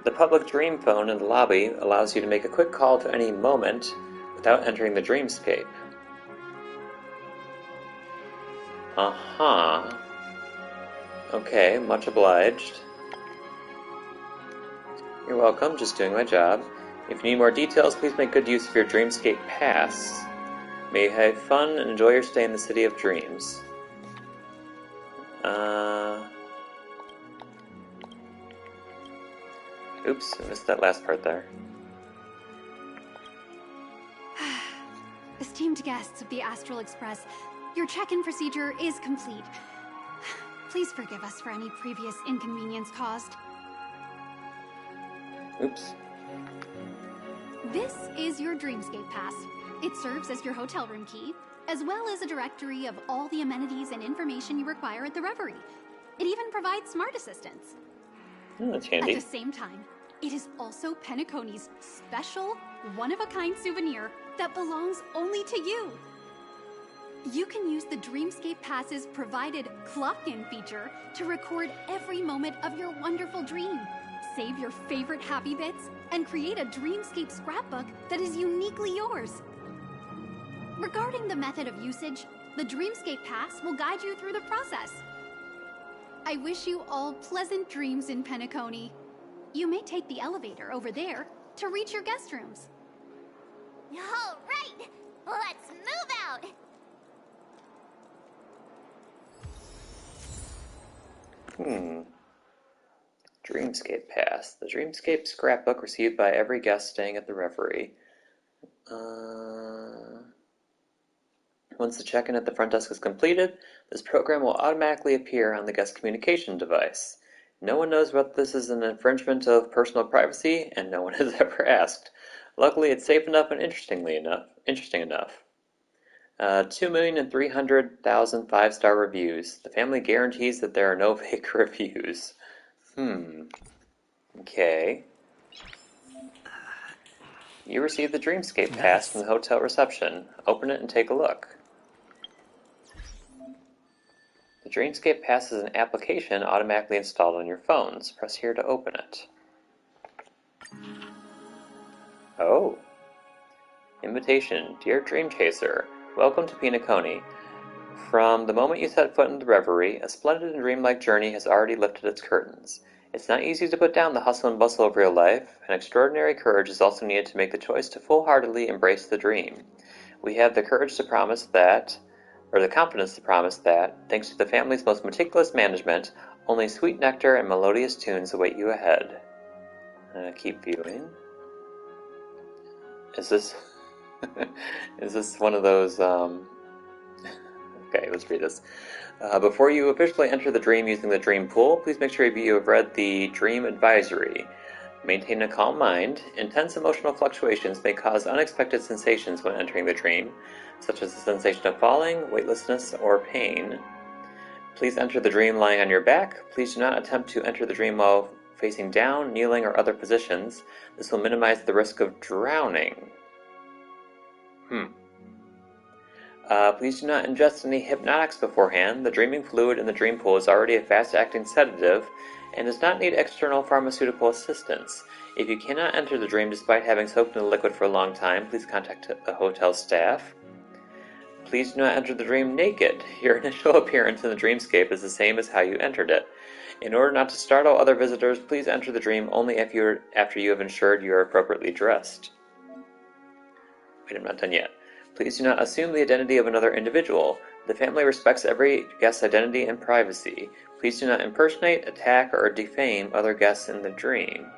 The public dream phone in the lobby allows you to make a quick call to any moment without entering the Dreamscape. Uh-huh. Okay, much obliged. You're welcome, just doing my job. If you need more details, please make good use of your Dreamscape pass. May you have fun and enjoy your stay in the City of Dreams. Oops, I missed that last part there. Esteemed guests of the Astral Express, your check-in procedure is complete. Please forgive us for any previous inconvenience caused. Oops. This is your Dreamscape pass. It serves as your hotel room key, as well as a directory of all the amenities and information you require at the Reverie. It even provides smart assistants. Oh, that's handy. At the same time, it is also Penacony's special, one-of-a-kind souvenir that belongs only to you. You can use the Dreamscape Pass's provided clock-in feature to record every moment of your wonderful dream, save your favorite happy bits, and create a Dreamscape scrapbook that is uniquely yours. Regarding the method of usage, the Dreamscape Pass will guide you through the process. I wish you all pleasant dreams in Penacony. You may take the elevator over there to reach your guest rooms. All right, let's move out. Dreamscape Pass. The Dreamscape scrapbook received by every guest staying at the Reverie. Once the check-in at the front desk is completed, this program will automatically appear on the guest communication device. No one knows whether this is an infringement of personal privacy, and no one has ever asked. Luckily, it's safe enough and interesting enough. 2,300,000 5-star reviews. The family guarantees that there are no fake reviews. Okay. You received the Dreamscape Pass from the hotel reception. Open it and take a look. The Dreamscape Pass is an application automatically installed on your phones. Press here to open it. Oh. Invitation. Dear Dream Chaser, welcome to Penacony. From the moment you set foot in the Reverie, a splendid and dreamlike journey has already lifted its curtains. It's not easy to put down the hustle and bustle of real life, and extraordinary courage is also needed to make the choice to full-heartedly embrace the dream. We have the courage to promise that, or the confidence to promise that, thanks to the family's most meticulous management, only sweet nectar and melodious tunes await you ahead. Keep viewing. Is this is this one of those okay, let's read this. Before you officially enter the dream using the dream pool, please make sure you have read the dream advisory. Maintain a calm mind. Intense emotional fluctuations may cause unexpected sensations when entering the dream, such as the sensation of falling, weightlessness, or pain. Please enter the dream lying on your back. Please do not attempt to enter the dream while facing down, kneeling, or other positions. This will minimize the risk of drowning. Please do not ingest any hypnotics beforehand. The dreaming fluid in the dream pool is already a fast-acting sedative and does not need external pharmaceutical assistance. If you cannot enter the dream despite having soaked in the liquid for a long time, please contact the hotel staff. Please do not enter the dream naked. Your initial appearance in the dreamscape is the same as how you entered it. In order not to startle other visitors, please enter the dream only after you have ensured you are appropriately dressed. Wait, I'm not done yet. Please do not assume the identity of another individual. The family respects every guest's identity and privacy. Please do not impersonate, attack, or defame other guests in the dream.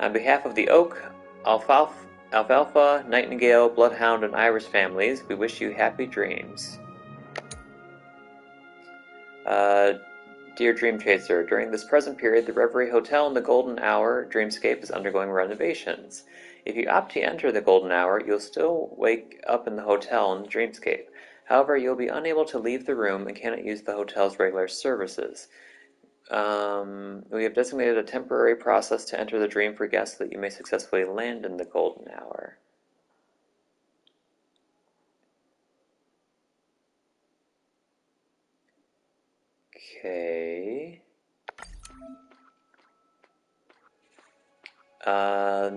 On behalf of the Oak, Alfalfa, Nightingale, Bloodhound, and Iris families, we wish you happy dreams. Dear Dream Chaser, during this present period, the Reverie Hotel in the Golden Hour Dreamscape is undergoing renovations. If you opt to enter the Golden Hour, you'll still wake up in the hotel in the Dreamscape. However, you'll be unable to leave the room and cannot use the hotel's regular services. We have designated a temporary process to enter the dream for guests so that you may successfully land in the Golden Hour. Okay.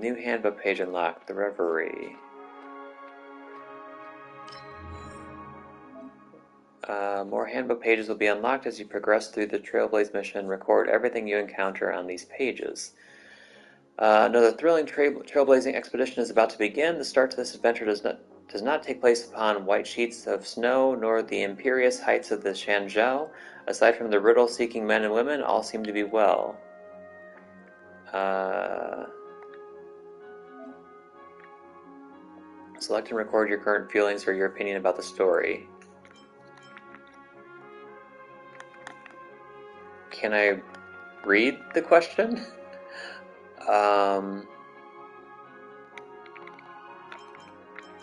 New handbook page unlocked. The Reverie. More handbook pages will be unlocked as you progress through the Trailblaze mission. Record everything you encounter on these pages. Another thrilling trailblazing expedition is about to begin. The start to this adventure does not take place upon white sheets of snow, nor the imperious heights of the Shanzhou. Aside from the riddle-seeking men and women, all seem to be well. Select and record your current feelings or your opinion about the story. Can I read the question? I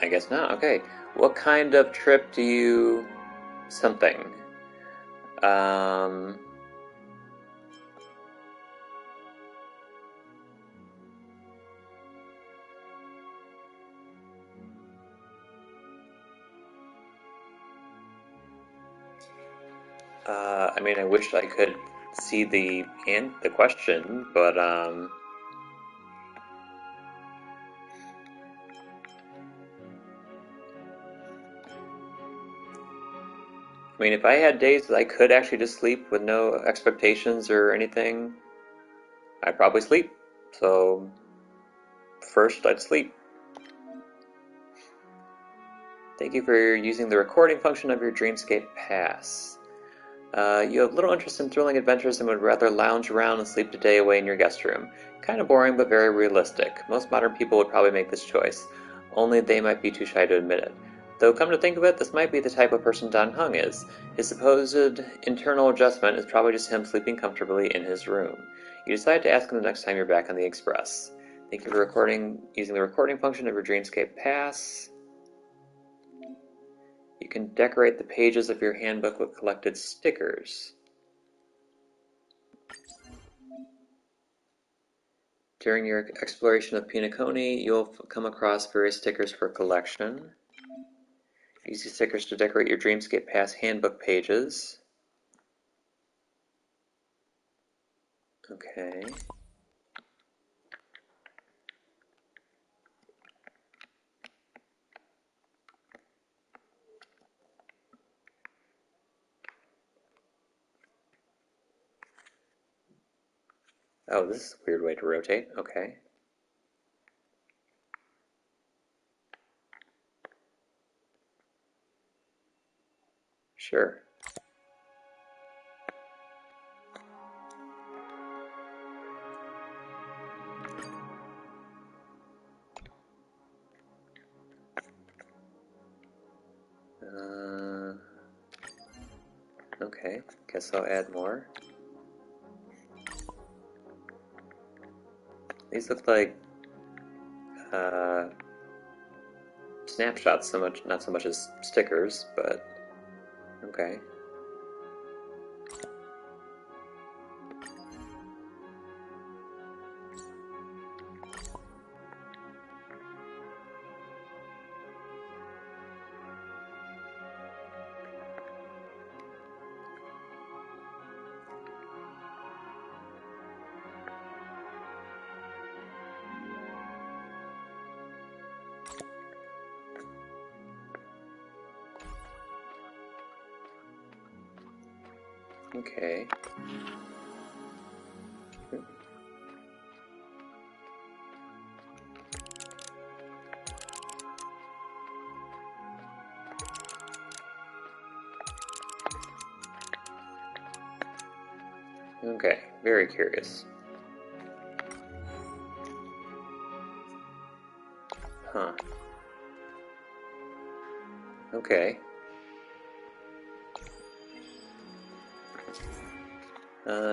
guess not. Okay. What kind of trip do you... something? I mean, I wish I could see the question, but I mean, if I had days that I could actually just sleep with no expectations or anything, I'd probably sleep. So, first I'd sleep. Thank you for using the recording function of your Dreamscape pass. You have little interest in thrilling adventures and would rather lounge around and sleep the day away in your guest room. Kind of boring, but very realistic. Most modern people would probably make this choice, only they might be too shy to admit it. Though come to think of it, this might be the type of person Dan Heng is. His supposed internal adjustment is probably just him sleeping comfortably in his room. You decide to ask him the next time you're back on the Express. Thank you for using the recording function of your Dreamscape pass. You can decorate the pages of your handbook with collected stickers. During your exploration of Penacony, you'll come across various stickers for collection. Use these stickers to decorate your Dreamscape Pass handbook pages. Okay. Oh, this is a weird way to rotate. Okay. Sure. Okay, guess I'll add more. These look like snapshots, not so much as stickers, but okay. Okay. Okay, very curious. Huh. Okay.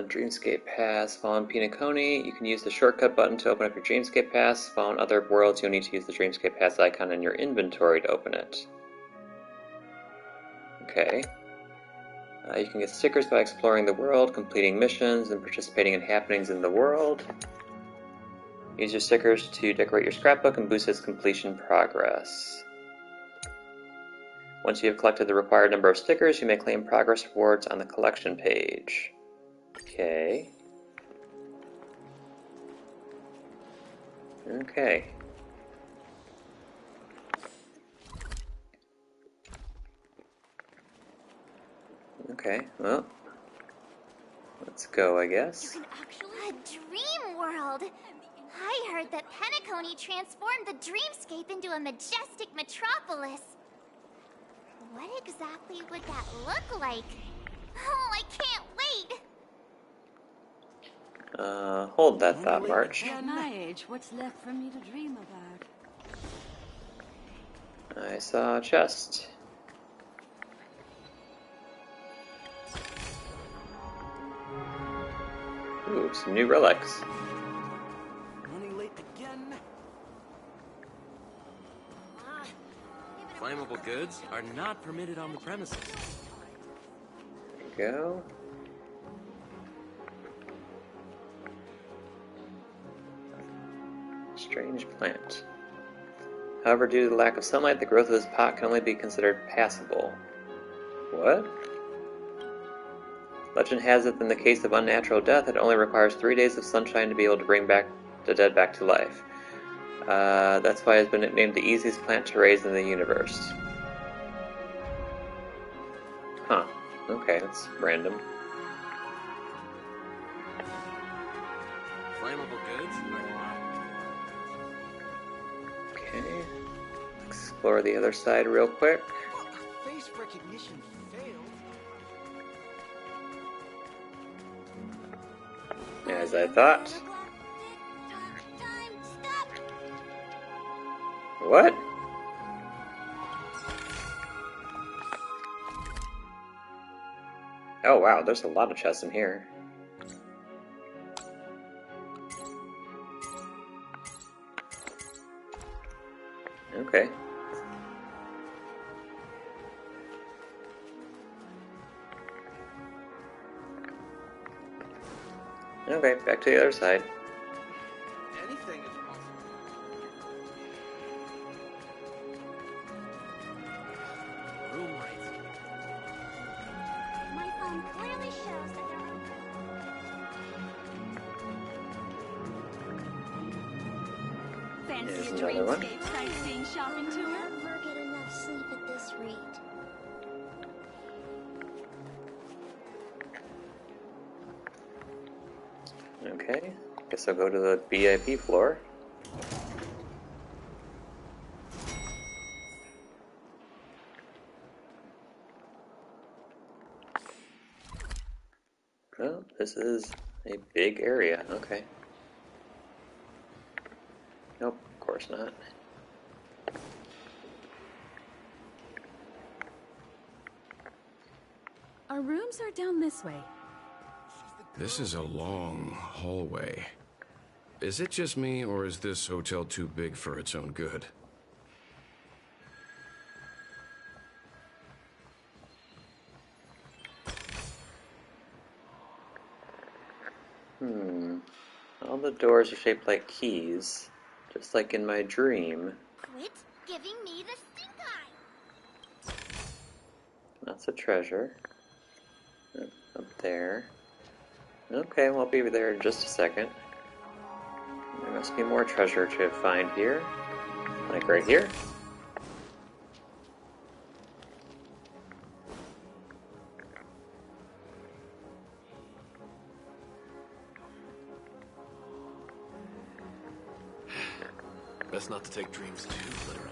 Dreamscape Pass. Following Penacony, you can use the shortcut button to open up your Dreamscape Pass. Following other worlds, you'll need to use the Dreamscape Pass icon in your inventory to open it. Okay. You can get stickers by exploring the world, completing missions, and participating in happenings in the world. Use your stickers to decorate your scrapbook and boost its completion progress. Once you have collected the required number of stickers, you may claim progress rewards on the collection page. Okay. Okay. Okay, well, let's go, I guess. A dream world! I heard that Penacony transformed the Dreamscape into a majestic metropolis. What exactly would that look like? Oh, I can't wait! Hold that thought, March. At my age, what's left for me to dream about? I saw a chest. Ooh, some new relics. Running late again. Flammable goods are not permitted on the premises. There you go. Strange plant. However, due to the lack of sunlight, the growth of this pot can only be considered passable. What? Legend has it that in the case of unnatural death, it only requires 3 days of sunshine to be able to bring back the dead back to life. That's why it's been named the easiest plant to raise in the universe. Huh. Okay, that's random. Flammable goods? Okay. Explore the other side real quick. Face recognition failed. As I thought. What? Oh wow, there's a lot of chests in here. Okay. Okay, back to the other side. Anything is possible. Room lights. My phone clearly shows that there are... Fancy Here's a another one. Dreamscape sightseeing shopping tour? Never get enough sleep at this rate. Okay, guess I'll go to the VIP floor. Well, this is a big area. Okay. Nope, of course not. Our rooms are down this way. This is a long hallway. Is it just me, or is this hotel too big for its own good? All the doors are shaped like keys, just like in my dream. Quit giving me the stink eye. That's a treasure. Up there. Okay, we'll be there in just a second. There must be more treasure to find here. Like right here. Best not to take dreams too literally.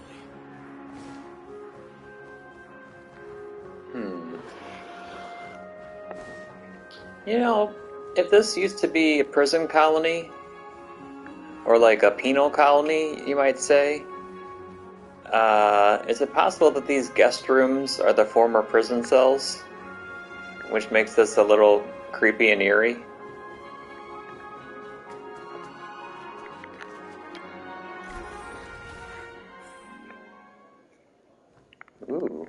You know, if this used to be a prison colony, or like a penal colony, you might say, is it possible that these guest rooms are the former prison cells? Which makes this a little creepy and eerie? Ooh.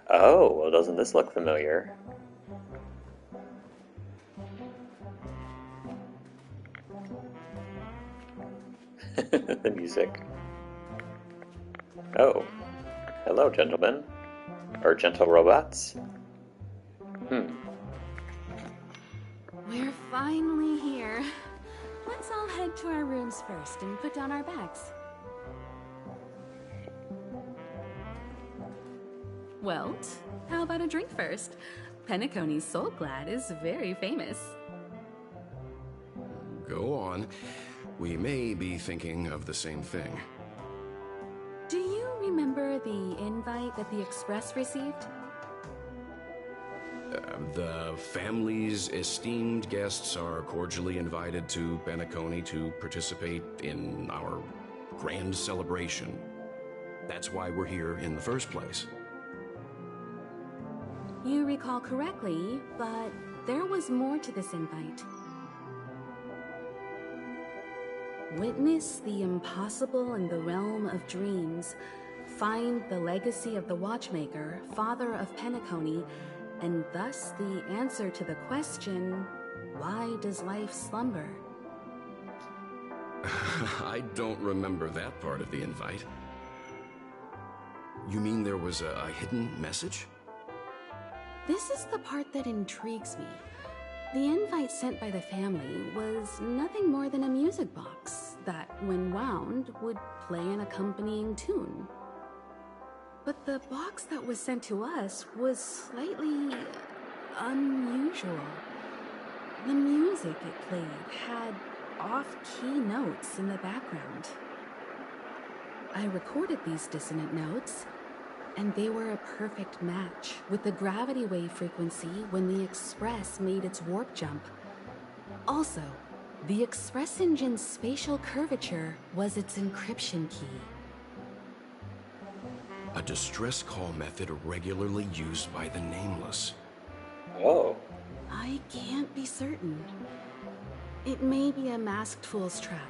Oh, well, doesn't this look familiar? The music. Oh. Hello, gentlemen. Or gentle robots. We're finally here. Let's all head to our rooms first and put down our bags. Welt, how about a drink first? Penacony's Soul Glad is very famous. Go on. We may be thinking of the same thing. Do you remember the invite that the Express received? The family's esteemed guests are cordially invited to Penacony to participate in our grand celebration. That's why we're here in the first place. You recall correctly, but there was more to this invite. Witness the impossible in the realm of dreams. Find the legacy of the Watchmaker, father of Penacony, and thus the answer to the question, why does life slumber? I don't remember that part of the invite. You mean there was a hidden message? This is the part that intrigues me. The invite sent by the family was nothing more than a music box that, when wound, would play an accompanying tune. But the box that was sent to us was slightly unusual. The music it played had off-key notes in the background. I recorded these dissonant notes, and they were a perfect match with the gravity wave frequency when the Express made its warp jump. Also, the Express engine's spatial curvature was its encryption key. A distress call method regularly used by the Nameless. Oh. I can't be certain. It may be a masked fool's trap.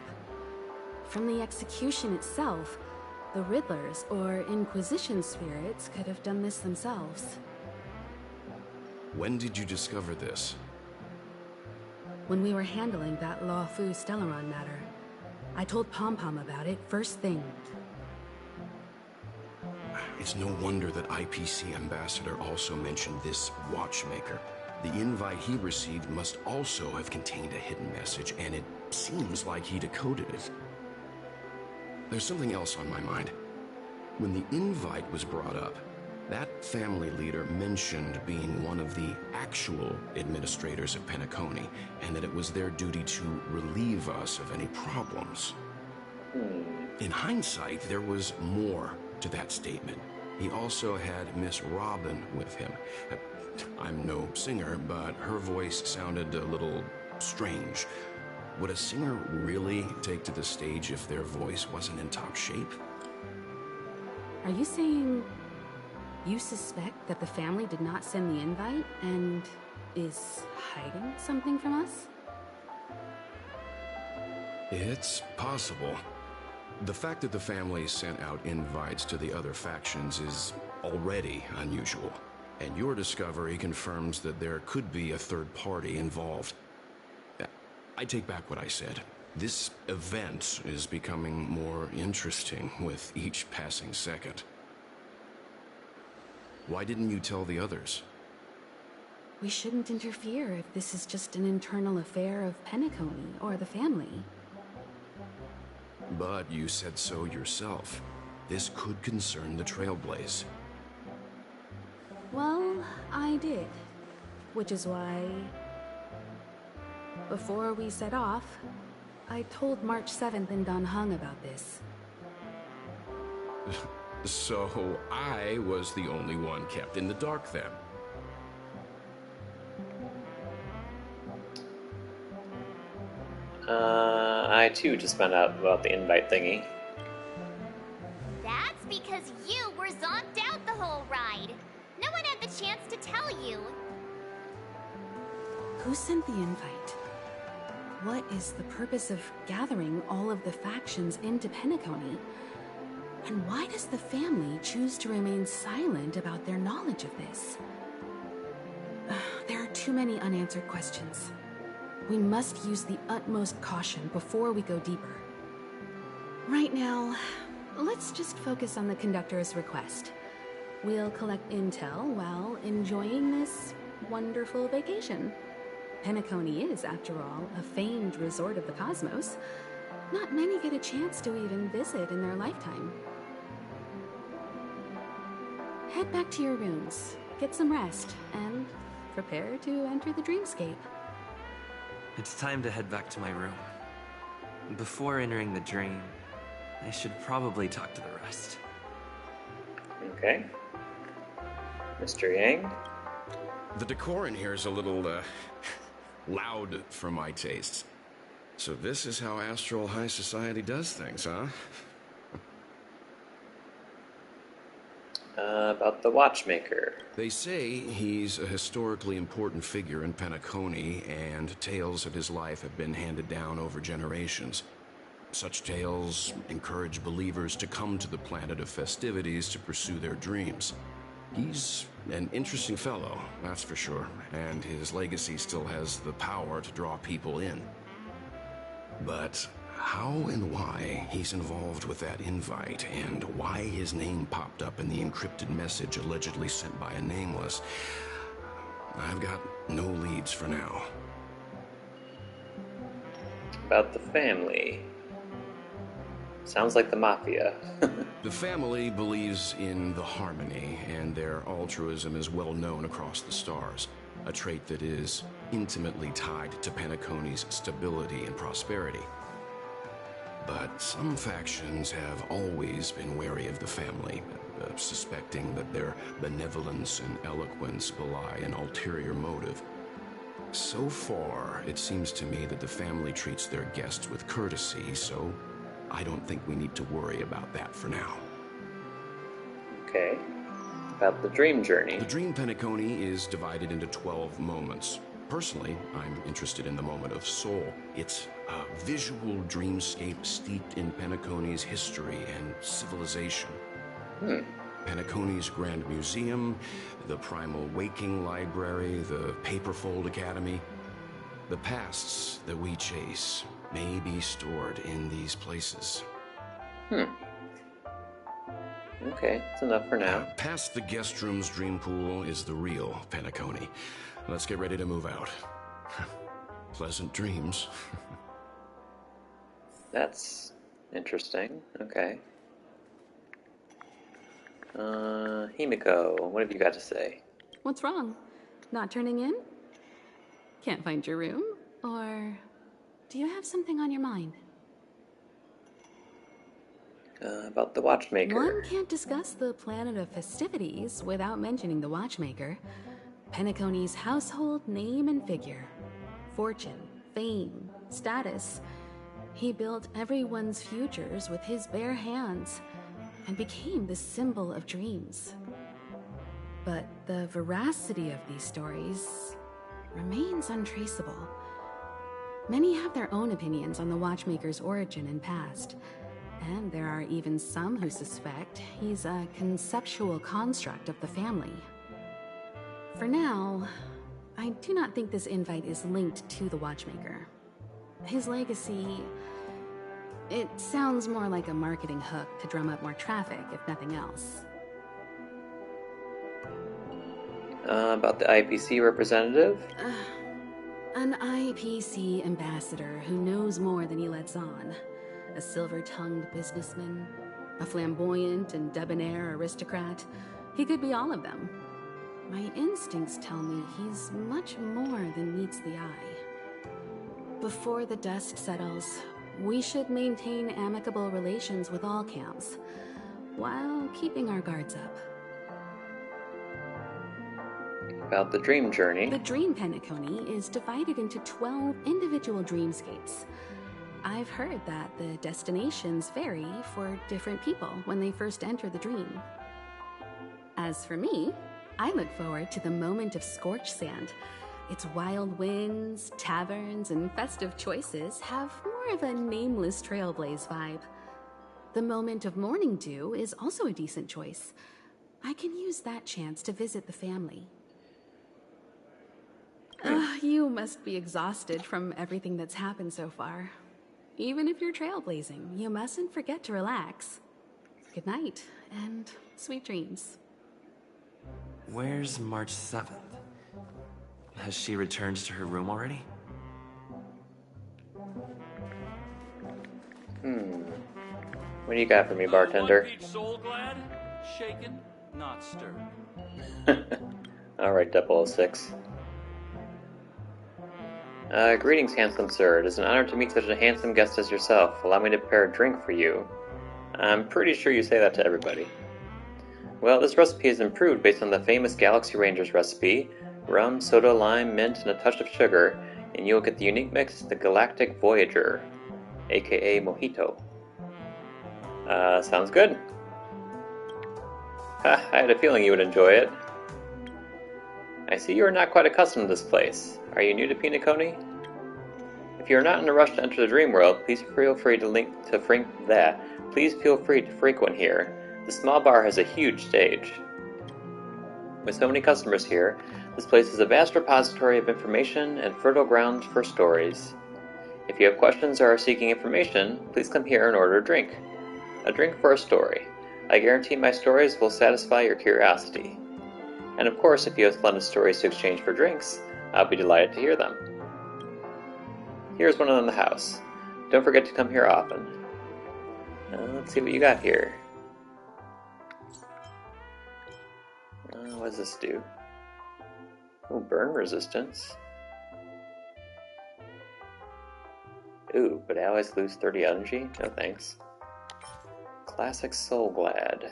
From the execution itself, the Riddlers or Inquisition spirits could have done this themselves. When did you discover this? When we were handling that Law Fu Stellaron matter, I told Pom Pom about it first thing. It's no wonder that IPC Ambassador also mentioned this watchmaker. The invite he received must also have contained a hidden message, and it seems like he decoded it. There's something else on my mind. When the invite was brought up, that family leader mentioned being one of the actual administrators of Penacony, and that it was their duty to relieve us of any problems. In hindsight, there was more to that statement. He also had Miss Robin with him. I'm no singer, but her voice sounded a little strange. Would a singer really take to the stage if their voice wasn't in top shape? Are you saying you suspect that the family did not send the invite and is hiding something from us? It's possible. The fact that the family sent out invites to the other factions is already unusual, and your discovery confirms that there could be a third party involved. I take back what I said. This event is becoming more interesting with each passing second. Why didn't you tell the others? We shouldn't interfere if this is just an internal affair of Penacony or the family. But you said so yourself. This could concern the Trailblaze. Well, I did. Which is why, before we set off, I told March 7th and Dan Heng about this. So I was the only one kept in the dark then. I too just found out about the invite thingy. That's because you were zonked out the whole ride. No one had the chance to tell you. Who sent the invite? What is the purpose of gathering all of the factions into Penacony? And why does the family choose to remain silent about their knowledge of this? There are too many unanswered questions. We must use the utmost caution before we go deeper. Right now, let's just focus on the conductor's request. We'll collect intel while enjoying this wonderful vacation. Penacony is, after all, a famed resort of the cosmos. Not many get a chance to even visit in their lifetime. Head back to your rooms, get some rest, and prepare to enter the Dreamscape. It's time to head back to my room. Before entering the dream, I should probably talk to the rest. Okay. Mr. Yang? The decor in here is a little, loud for my tastes. So this is how Astral High Society does things, huh? About the watchmaker. They say he's a historically important figure in Penacony, and tales of his life have been handed down over generations. Such tales encourage believers to come to the planet of festivities to pursue their dreams. He's an interesting fellow, that's for sure, and his legacy still has the power to draw people in. But how and why he's involved with that invite, and why his name popped up in the encrypted message allegedly sent by a Nameless, I've got no leads for now. About the family. Sounds like the Mafia. The family believes in the Harmony, and their altruism is well known across the stars. a trait that is intimately tied to Penacony's stability and prosperity. But some factions have always been wary of the family, suspecting that their benevolence and eloquence belie an ulterior motive. So far, it seems to me that the family treats their guests with courtesy, so I don't think we need to worry about that for now. Okay. About the dream journey. The dream Penacony is divided into 12 moments. Personally, I'm interested in the moment of soul. It's a visual dreamscape steeped in Penacony's history and civilization. Penacony's Grand Museum, the Primal Waking Library, the Paperfold Academy. The pasts that we chase may be stored in these places. Okay, that's enough for now. Past the guest room's dream pool is the real Penacony. Let's get ready to move out. Pleasant dreams. That's interesting. Okay. Himiko, what have you got to say? What's wrong? Not turning in? Can't find your room? Or do you have something on your mind? About the watchmaker. One can't discuss the planet of festivities without mentioning the watchmaker. Penacony's household name and figure. Fortune, fame, status. He built everyone's futures with his bare hands and became the symbol of dreams. But the veracity of these stories remains untraceable. Many have their own opinions on the watchmaker's origin and past, and there are even some who suspect he's a conceptual construct of the family. For now, I do not think this invite is linked to the watchmaker. His legacy, it sounds more like a marketing hook to drum up more traffic, if nothing else. About the IPC representative? An IPC ambassador who knows more than he lets on. A silver-tongued businessman, a flamboyant and debonair aristocrat. He could be all of them. My instincts tell me he's much more than meets the eye. Before the dust settles, we should maintain amicable relations with all camps, while keeping our guards up. About the dream journey. The dream Penacony is divided into 12 individual dreamscapes. I've heard that the destinations vary for different people when they first enter the dream. As for me, I look forward to the moment of scorched sand. Its wild winds, taverns, and festive choices have more of a nameless trailblaze vibe. The moment of morning dew is also a decent choice. I can use that chance to visit the family. You must be exhausted from everything that's happened so far. Even if you're trailblazing, you mustn't forget to relax. Good night, and sweet dreams. Where's March 7th? Has she returned to her room already? What do you got for me, bartender? Soul glad, shaken, not stirred. Alright, 006. Greetings, handsome sir. It is an honor to meet such a handsome guest as yourself. Allow me to prepare a drink for you. I'm pretty sure you say that to everybody. Well, this recipe is improved based on the famous Galaxy Rangers recipe. Rum, soda, lime, mint, and a touch of sugar, and you'll get the unique mix, the Galactic Voyager, aka Mojito. Sounds good. Ha, I had a feeling you would enjoy it. I see you are not quite accustomed to this place. Are you new to Penacony? If you are not in a rush to enter the dream world, please feel free to frequent here. The small bar has a huge stage. With so many customers here, this place is a vast repository of information and fertile ground for stories. If you have questions or are seeking information, please come here and order a drink. A drink for a story. I guarantee my stories will satisfy your curiosity. And of course, if you have splendid stories to exchange for drinks, I'll be delighted to hear them. Here's one in the house. Don't forget to come here often. Let's see what you got here. What does this do? Ooh, burn resistance. Ooh, but allies lose 30 energy? No thanks. Classic Soul Glad.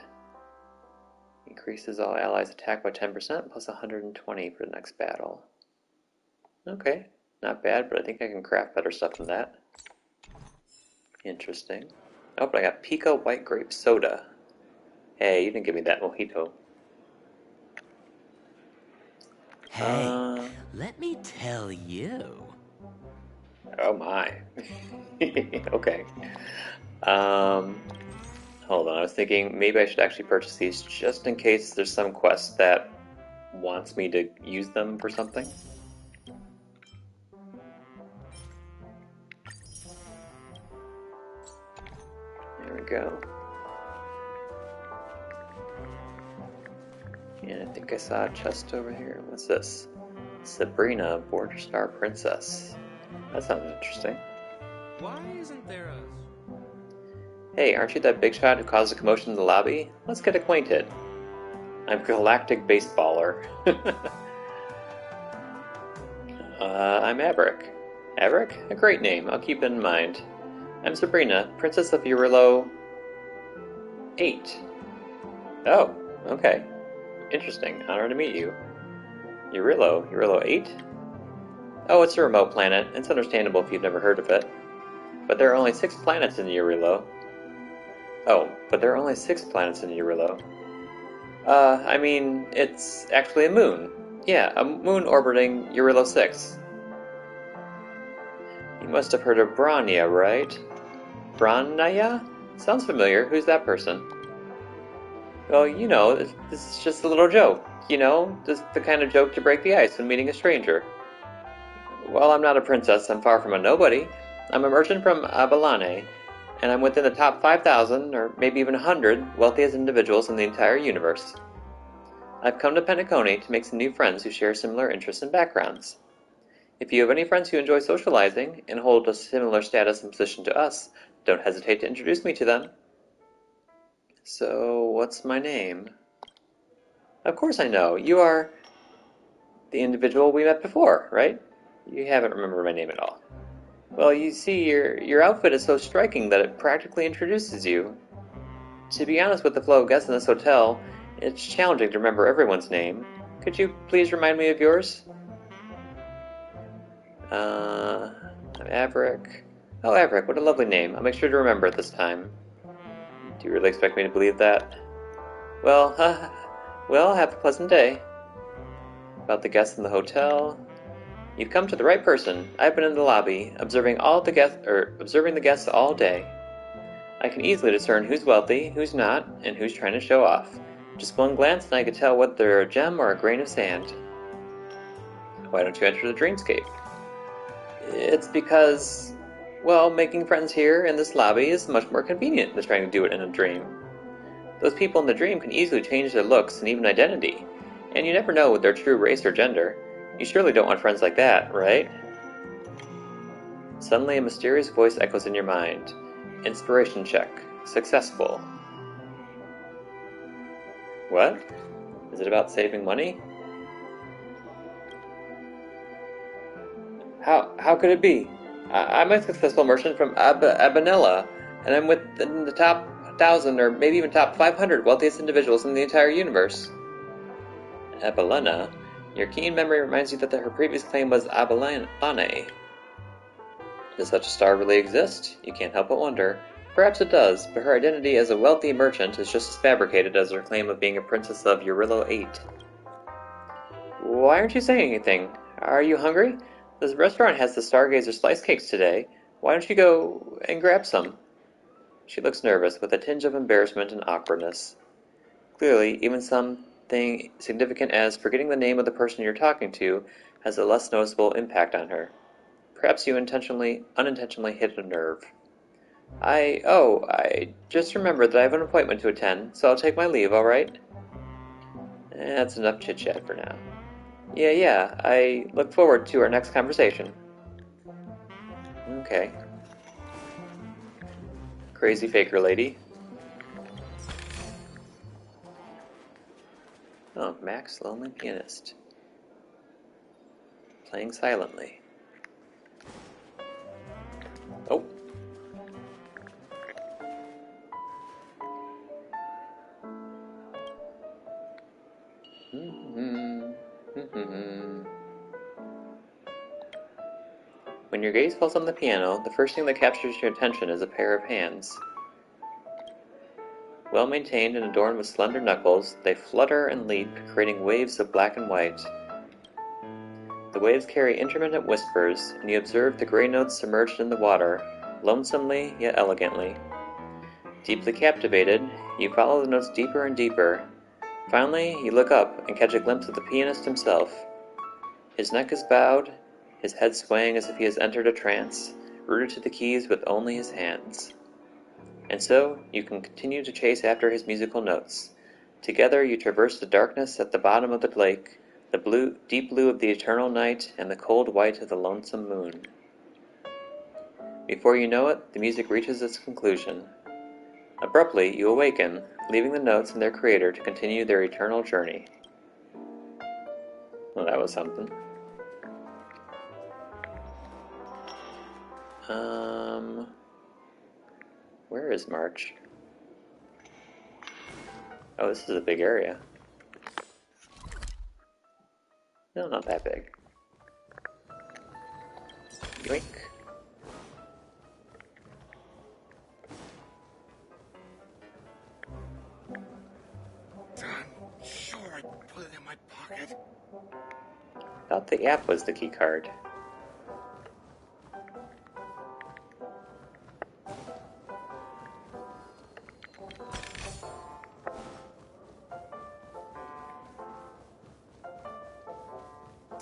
Increases all allies' attack by 10% plus 120 for the next battle. Okay, not bad, but I think I can craft better stuff than that. Interesting. Oh, but I got Pico White Grape Soda. Hey, you didn't give me that mojito. Hey, let me tell you. Oh my. Okay. Hold on, I was thinking maybe I should actually purchase these just in case there's some quest that wants me to use them for something. There we go. And I think I saw a chest over here. What's this? Sabrina, Border Star Princess. That sounds interesting. Why isn't there a... Hey, aren't you that big shot who caused a commotion in the lobby? Let's get acquainted. I'm Galactic Baseballer. I'm Averick. Averick? A great name. I'll keep it in mind. I'm Sabrina, Princess of Urillo 8. Oh, okay. Interesting. Honor to meet you. Urillo 8? Oh, it's a remote planet. It's understandable if you've never heard of it. But there are only 6 planets in Urillo. Oh, but there are only 6 planets in Urillo. I mean, it's actually a moon. Yeah, a moon orbiting Urillo 6. You must have heard of Branya, right? Branya? Sounds familiar. Who's that person? Well, you know, this is just a little joke. You know, just the kind of joke to break the ice when meeting a stranger. Well, I'm not a princess. I'm far from a nobody. I'm a merchant from Abalane, and I'm within the top 5,000, or maybe even 100, wealthiest individuals in the entire universe. I've come to Penacony to make some new friends who share similar interests and backgrounds. If you have any friends who enjoy socializing and hold a similar status and position to us, don't hesitate to introduce me to them. So, what's my name? Of course I know. You are the individual we met before, right? You haven't remembered my name at all. Well, you see, your outfit is so striking that it practically introduces you. To be honest with the flow of guests in this hotel, it's challenging to remember everyone's name. Could you please remind me of yours? I'm Averick. Oh, Averick, what a lovely name. I'll make sure to remember it this time. Do you really expect me to believe that? Well, have a pleasant day. About the guests in the hotel. You've come to the right person. I've been in the lobby, observing the guests all day. I can easily discern who's wealthy, who's not, and who's trying to show off. Just one glance and I can tell whether they're a gem or a grain of sand. Why don't you enter the Dreamscape? It's because, well, making friends here in this lobby is much more convenient than trying to do it in a dream. Those people in the dream can easily change their looks and even identity, and you never know their true race or gender. You surely don't want friends like that, right? Suddenly a mysterious voice echoes in your mind. Inspiration check. Successful. What? Is it about saving money? How could it be? I'm a successful merchant from Abanella, and I'm within the top 1,000 or maybe even top 500 wealthiest individuals in the entire universe. Abalena? Your keen memory reminds you that her previous claim was Abalane. Does such a star really exist? You can't help but wonder. Perhaps it does, but her identity as a wealthy merchant is just as fabricated as her claim of being a princess of Urillo 8. Why aren't you saying anything? Are you hungry? This restaurant has the Stargazer slice cakes today. Why don't you go and grab some? She looks nervous, with a tinge of embarrassment and awkwardness. Clearly, even something significant as forgetting the name of the person you're talking to has a less noticeable impact on her. Perhaps you unintentionally hit a nerve. I just remembered that I have an appointment to attend, so I'll take my leave, alright? That's enough chit-chat for now. Yeah, I look forward to our next conversation. Okay. Crazy faker lady. Oh, Max, Lonely Pianist. playing silently. Oh. When your gaze falls on the piano, the first thing that captures your attention is a pair of hands. Well maintained and adorned with slender knuckles, they flutter and leap, creating waves of black and white. The waves carry intermittent whispers, and you observe the gray notes submerged in the water, lonesomely yet elegantly. Deeply captivated, you follow the notes deeper and deeper. Finally, you look up and catch a glimpse of the pianist himself. His neck is bowed, his head swaying as if he has entered a trance, rooted to the keys with only his hands. And so, you can continue to chase after his musical notes. Together you traverse the darkness at the bottom of the lake, the deep blue of the eternal night, and the cold white of the lonesome moon. Before you know it, the music reaches its conclusion. Abruptly, you awaken, leaving the notes and their creator to continue their eternal journey. Well, that was something. Where is March? Oh, this is a big area. No, not that big. Yoink. I'm sure I put it in my pocket. Thought the app was the key card.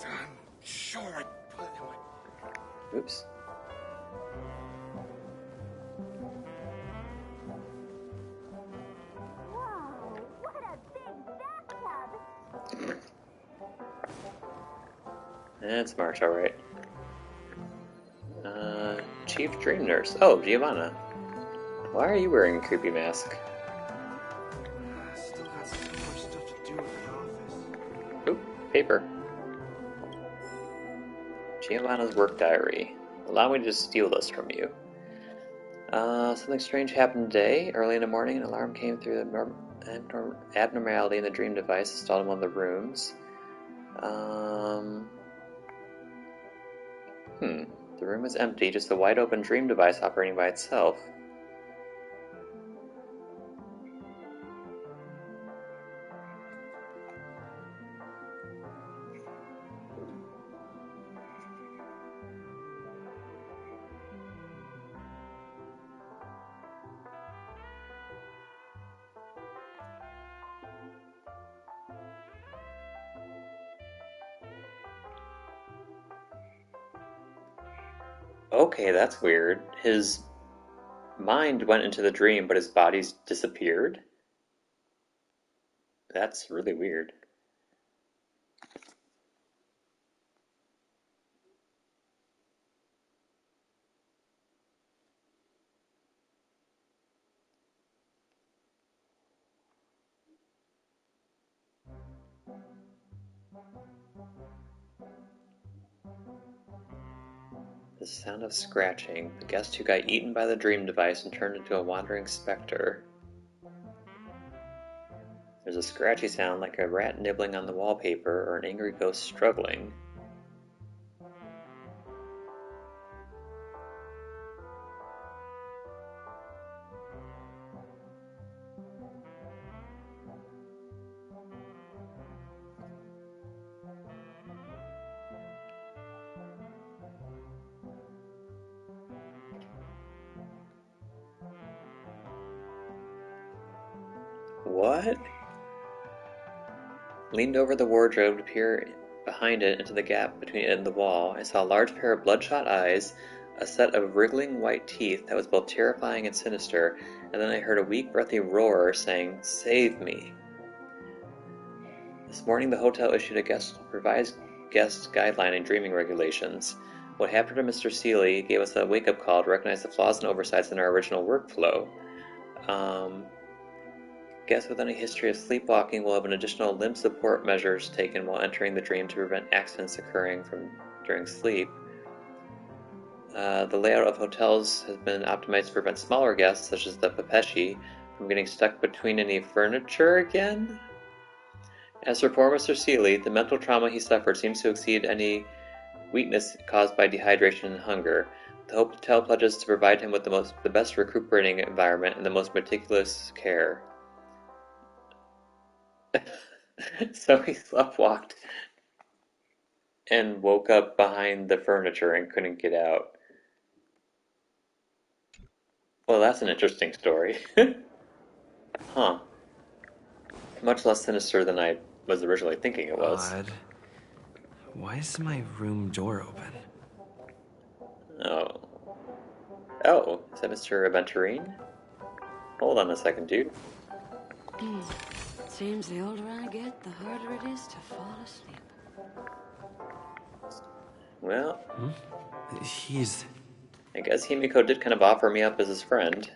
I'm sure I put it in my... Oops. Whoa, what a big bathtub! That's March, alright. Chief Dream Nurse. Oh, Giovanna. Why are you wearing a creepy mask? Still got so much stuff to do at the office. Oop, paper. Giovanna's work diary. Allow me to steal this from you. Something strange happened today. Early in the morning, an alarm came through the abnormality in the dream device installed in one of the rooms. The room is empty, just a wide open dream device operating by itself. Okay, that's weird. His mind went into the dream, but his body's disappeared? That's really weird. The sound of scratching. The guest who got eaten by the dream device and turned into a wandering specter. There's a scratchy sound like a rat nibbling on the wallpaper or an angry ghost struggling. What? Leaned over the wardrobe to peer behind it into the gap between it and the wall. I saw a large pair of bloodshot eyes, a set of wriggling white teeth that was both terrifying and sinister, and then I heard a weak, breathy roar saying, "Save me." This morning the hotel issued a revised guest guideline and dreaming regulations. What happened to Mr. Seeley gave us a wake-up call to recognize the flaws and oversights in our original workflow. Guests with any history of sleepwalking will have an additional limb support measures taken while entering the dream to prevent accidents occurring from during sleep. The layout of hotels has been optimized to prevent smaller guests, such as the Pepeshi, from getting stuck between any furniture again? As for poor Mr. Seeley, the mental trauma he suffered seems to exceed any weakness caused by dehydration and hunger. The hotel pledges to provide him with the best recuperating environment and the most meticulous care. So he sleptwalked and woke up behind the furniture and couldn't get out. Well, that's an interesting story. Huh. Much less sinister than I was originally thinking it was. Odd. Why is my room door open? Oh. Oh, is that Mr. Aventurine? Hold on a second, dude. Seems the older I get, the harder it is to fall asleep. Well, He's... I guess Himiko did kind of offer me up as his friend.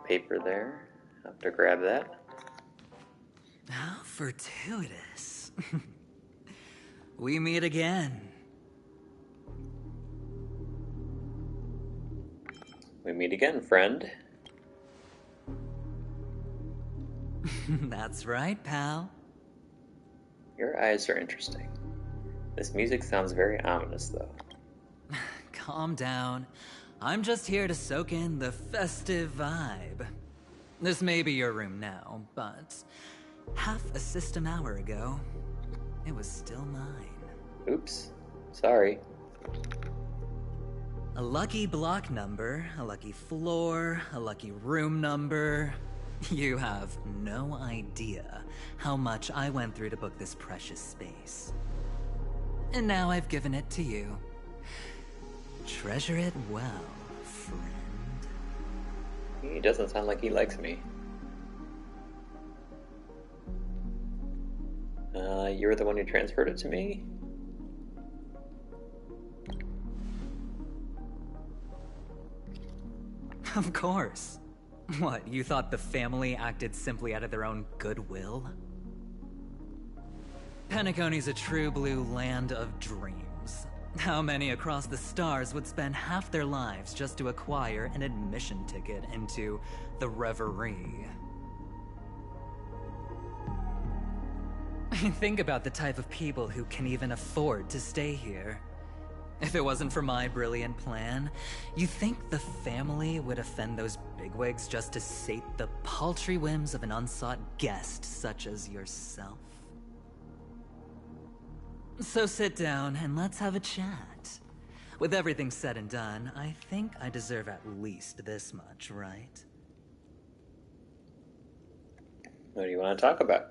Paper there. I'll have to grab that. How fortuitous. We meet again. We meet again, friend. That's right, pal. Your eyes are interesting. This music sounds very ominous, though. Calm down. I'm just here to soak in the festive vibe. This may be your room now, but half a system hour ago, it was still mine. Oops. Sorry. A lucky block number, a lucky floor, a lucky room number. You have no idea how much I went through to book this precious space. And now I've given it to you. Treasure it well, friend. He doesn't sound like he likes me. You were the one who transferred it to me? Of course. What, you thought the family acted simply out of their own goodwill? Penacony's a true blue land of dreams. How many across the stars would spend half their lives just to acquire an admission ticket into the Reverie? Think about the type of people who can even afford to stay here. If it wasn't for my brilliant plan, you think the family would offend those bigwigs just to sate the paltry whims of an unsought guest such as yourself? So sit down and let's have a chat. With everything said and done, I think I deserve at least this much, right? What do you want to talk about?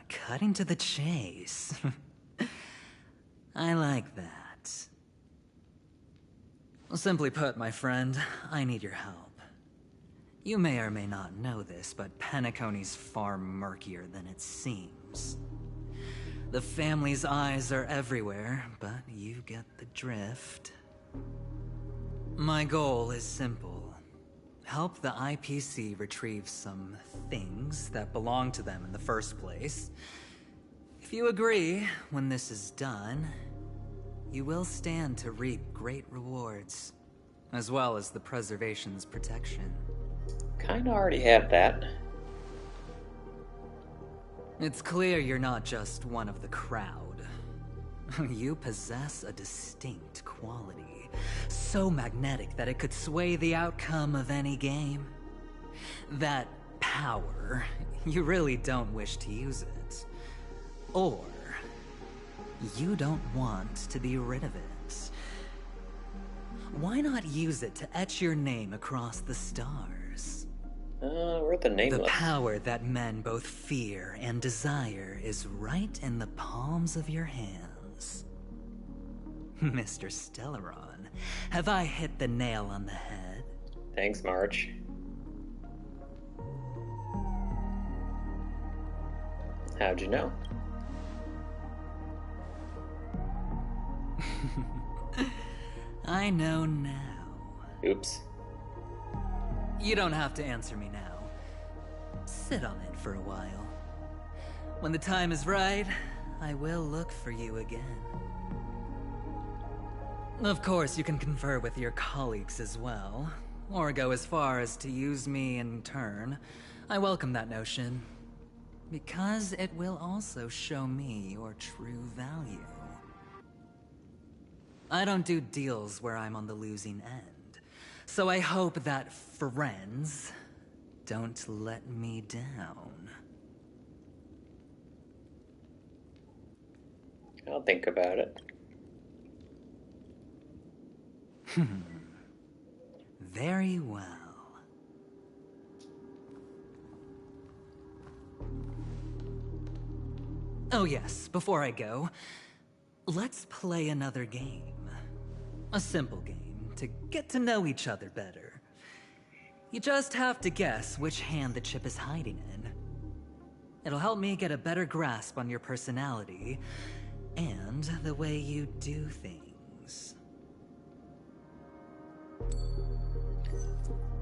Cutting to the chase. I like that. Simply put, my friend, I need your help. You may or may not know this, but Penacony's far murkier than it seems. The family's eyes are everywhere, but you get the drift. My goal is simple. Help the IPC retrieve some things that belong to them in the first place. If you agree, when this is done, you will stand to reap great rewards, as well as the preservation's protection. Kinda already have that. It's clear you're not just one of the crowd. You possess a distinct quality, so magnetic that it could sway the outcome of any game. That power, you really don't wish to use it. Or, you don't want to be rid of it. Why not use it to etch your name across the stars? We're the nameless. The power that men both fear and desire is right in the palms of your hands. Mr. Stellaron, have I hit the nail on the head? Thanks, March. How'd you know? I know now. Oops. You don't have to answer me now. Sit on it for a while. When the time is right, I will look for you again. Of course, you can confer with your colleagues as well, or go as far as to use me in turn. I welcome that notion, because it will also show me your true value. I don't do deals where I'm on the losing end, so I hope that friends don't let me down. I'll think about it. Very well. Oh yes, before I go, let's play another game. A simple game to get to know each other better. You just have to guess which hand the chip is hiding in. It'll help me get a better grasp on your personality and the way you do things.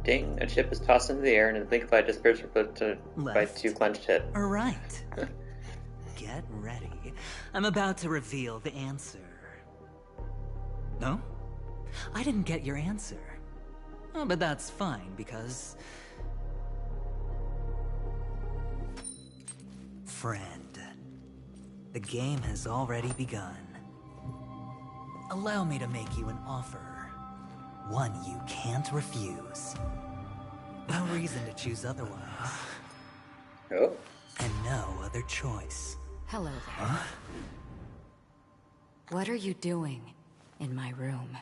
Ding, a chip is tossed into the air and in the blink of an eye disappears by two clenched hits. Right. Get ready. I'm about to reveal the answer. No? I didn't get your answer. Oh, but that's fine, because... Friend, the game has already begun. Allow me to make you an offer. One you can't refuse. No reason to choose otherwise. Oh. And no other choice. Hello there. Huh? What are you doing in my room?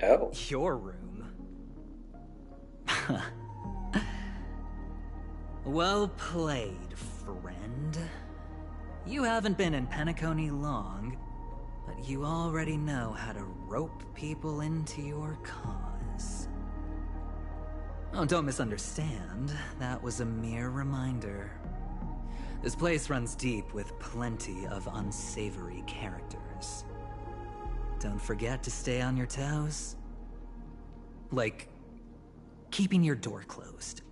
Oh. Your room? Well played, friend. You haven't been in Penacony long, but you already know how to rope people into your cause. Oh, don't misunderstand. That was a mere reminder. This place runs deep with plenty of unsavory characters. Don't forget to stay on your toes. Like, keeping your door closed.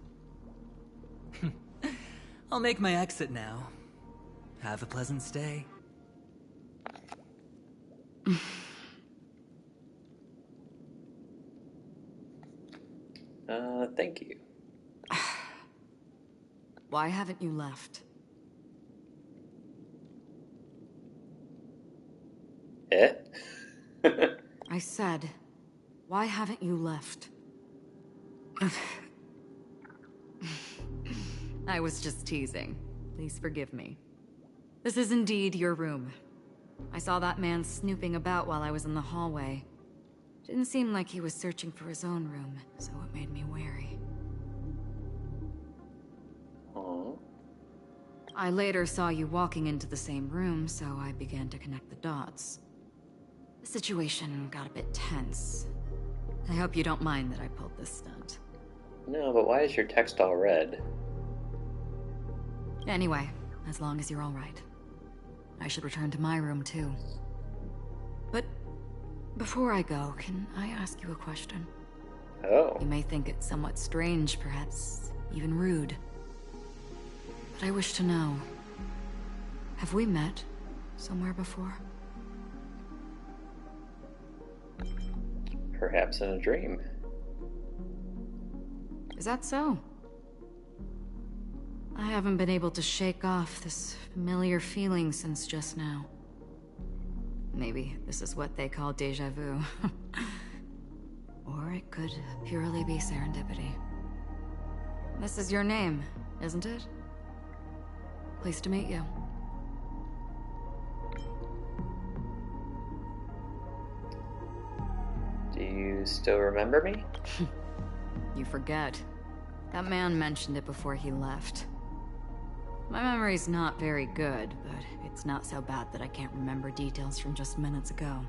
I'll make my exit now. Have a pleasant stay. Thank you. Why haven't you left? Eh? I said, why haven't you left? I was just teasing. Please forgive me. This is indeed your room. I saw that man snooping about while I was in the hallway. Didn't seem like he was searching for his own room, so it made me wary. Oh. I later saw you walking into the same room, so I began to connect the dots. The situation got a bit tense. I hope you don't mind that I pulled this stunt. No, but why is your text all red? Anyway, as long as you're all right. I should return to my room, too. But before I go, can I ask you a question? Oh. You may think it somewhat strange, perhaps even rude. But I wish to know, have we met somewhere before? Perhaps in a dream. Is that so? I haven't been able to shake off this familiar feeling since just now. Maybe this is what they call déjà vu. Or it could purely be serendipity. This is your name, isn't it? Pleased to meet you. Do you still remember me? You forget. That man mentioned it before he left. My memory's not very good, but it's not so bad that I can't remember details from just minutes ago.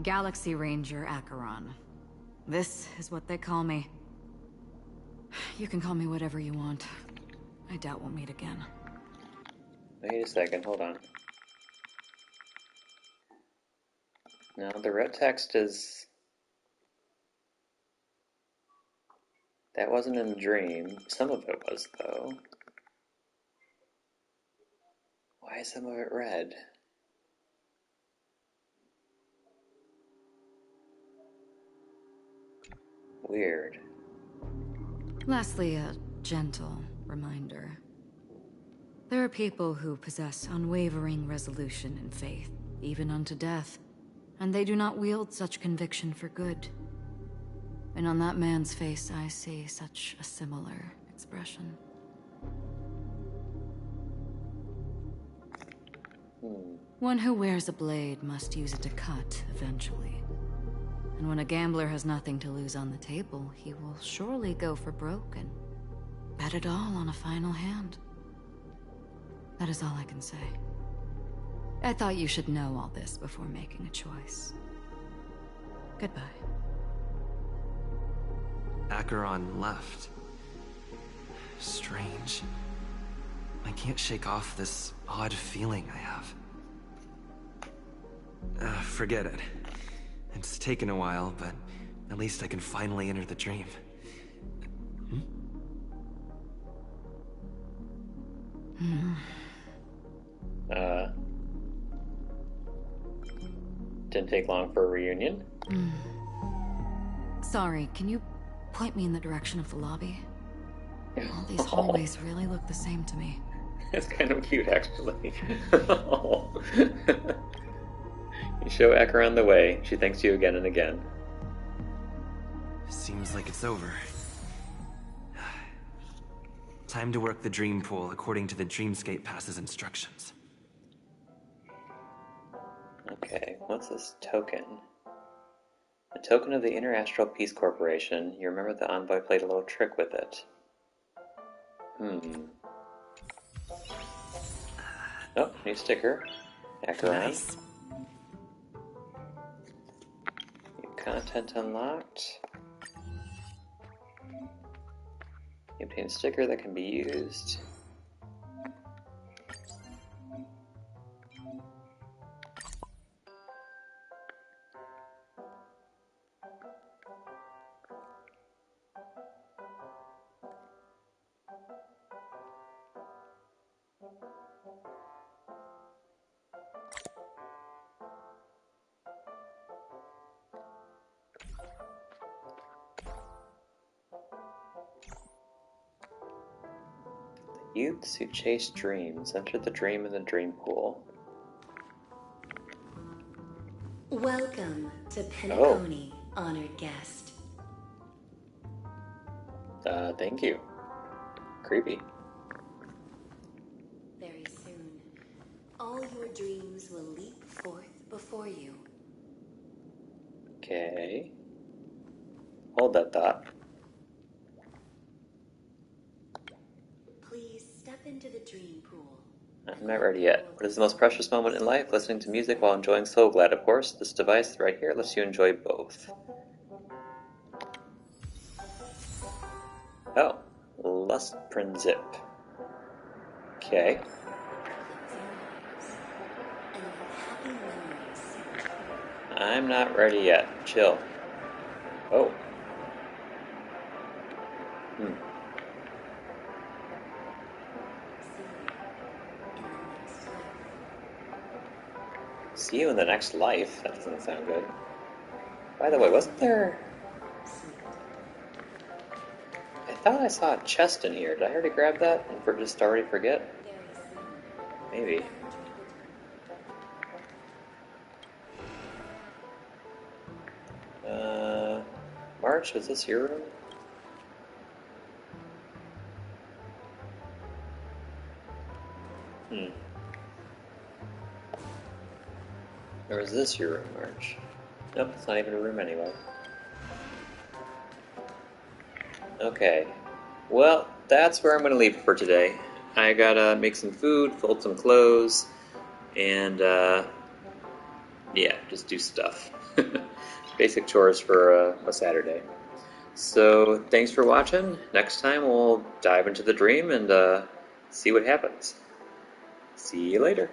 Galaxy Ranger Acheron. This is what they call me. You can call me whatever you want. I doubt we'll meet again. Wait a second, hold on. No, the red text is... That wasn't in the dream. Some of it was, though. Why is some of it red? Weird. Lastly, a gentle reminder. There are people who possess unwavering resolution and faith, even unto death, and they do not wield such conviction for good. And on that man's face, I see such a similar expression. One who wears a blade must use it to cut eventually. And when a gambler has nothing to lose on the table, he will surely go for broke and bet it all on a final hand. That is all I can say. I thought you should know all this before making a choice. Goodbye. Acheron left. Strange. I can't shake off this odd feeling I have. Forget it. It's taken a while, but at least I can finally enter the dream. Didn't take long for a reunion. Sorry, can you point me in the direction of the lobby? All these hallways really look the same to me. It's kind of cute, actually. You show Acheron the way. She thanks you again and again. Seems like it's over. Time to work the dream pool according to the Dreamscape pass's instructions. Okay, what's this token? A token of the Interastral Peace Corporation. You remember the envoy played a little trick with it. Oh, new sticker. Acheron. Nice. New content unlocked. You obtain a sticker that can be used. Youths who chase dreams enter the dream in the dream pool. Welcome to Penacony, honored guest. Thank you. Creepy. Very soon, all your dreams will leap forth before you. Okay. Hold that thought. Please step into the dream pool. I'm not ready yet. What is the most precious moment in life? Listening to music while enjoying Soul Glad, of course. This device right here lets you enjoy both. Oh, Lust Zip. Okay. I'm not ready yet. Chill. Oh. See you in the next life? That doesn't sound good. By the way, wasn't there... I thought I saw a chest in here. Did I already grab that and just already forget? Maybe. March, was this your room? Or is this your room, March? Nope, it's not even a room anyway. Okay. Well, that's where I'm going to leave it for today. I gotta make some food, fold some clothes, and, yeah, just do stuff. Basic chores for a Saturday. So, thanks for watching. Next time we'll dive into the dream and see what happens. See you later.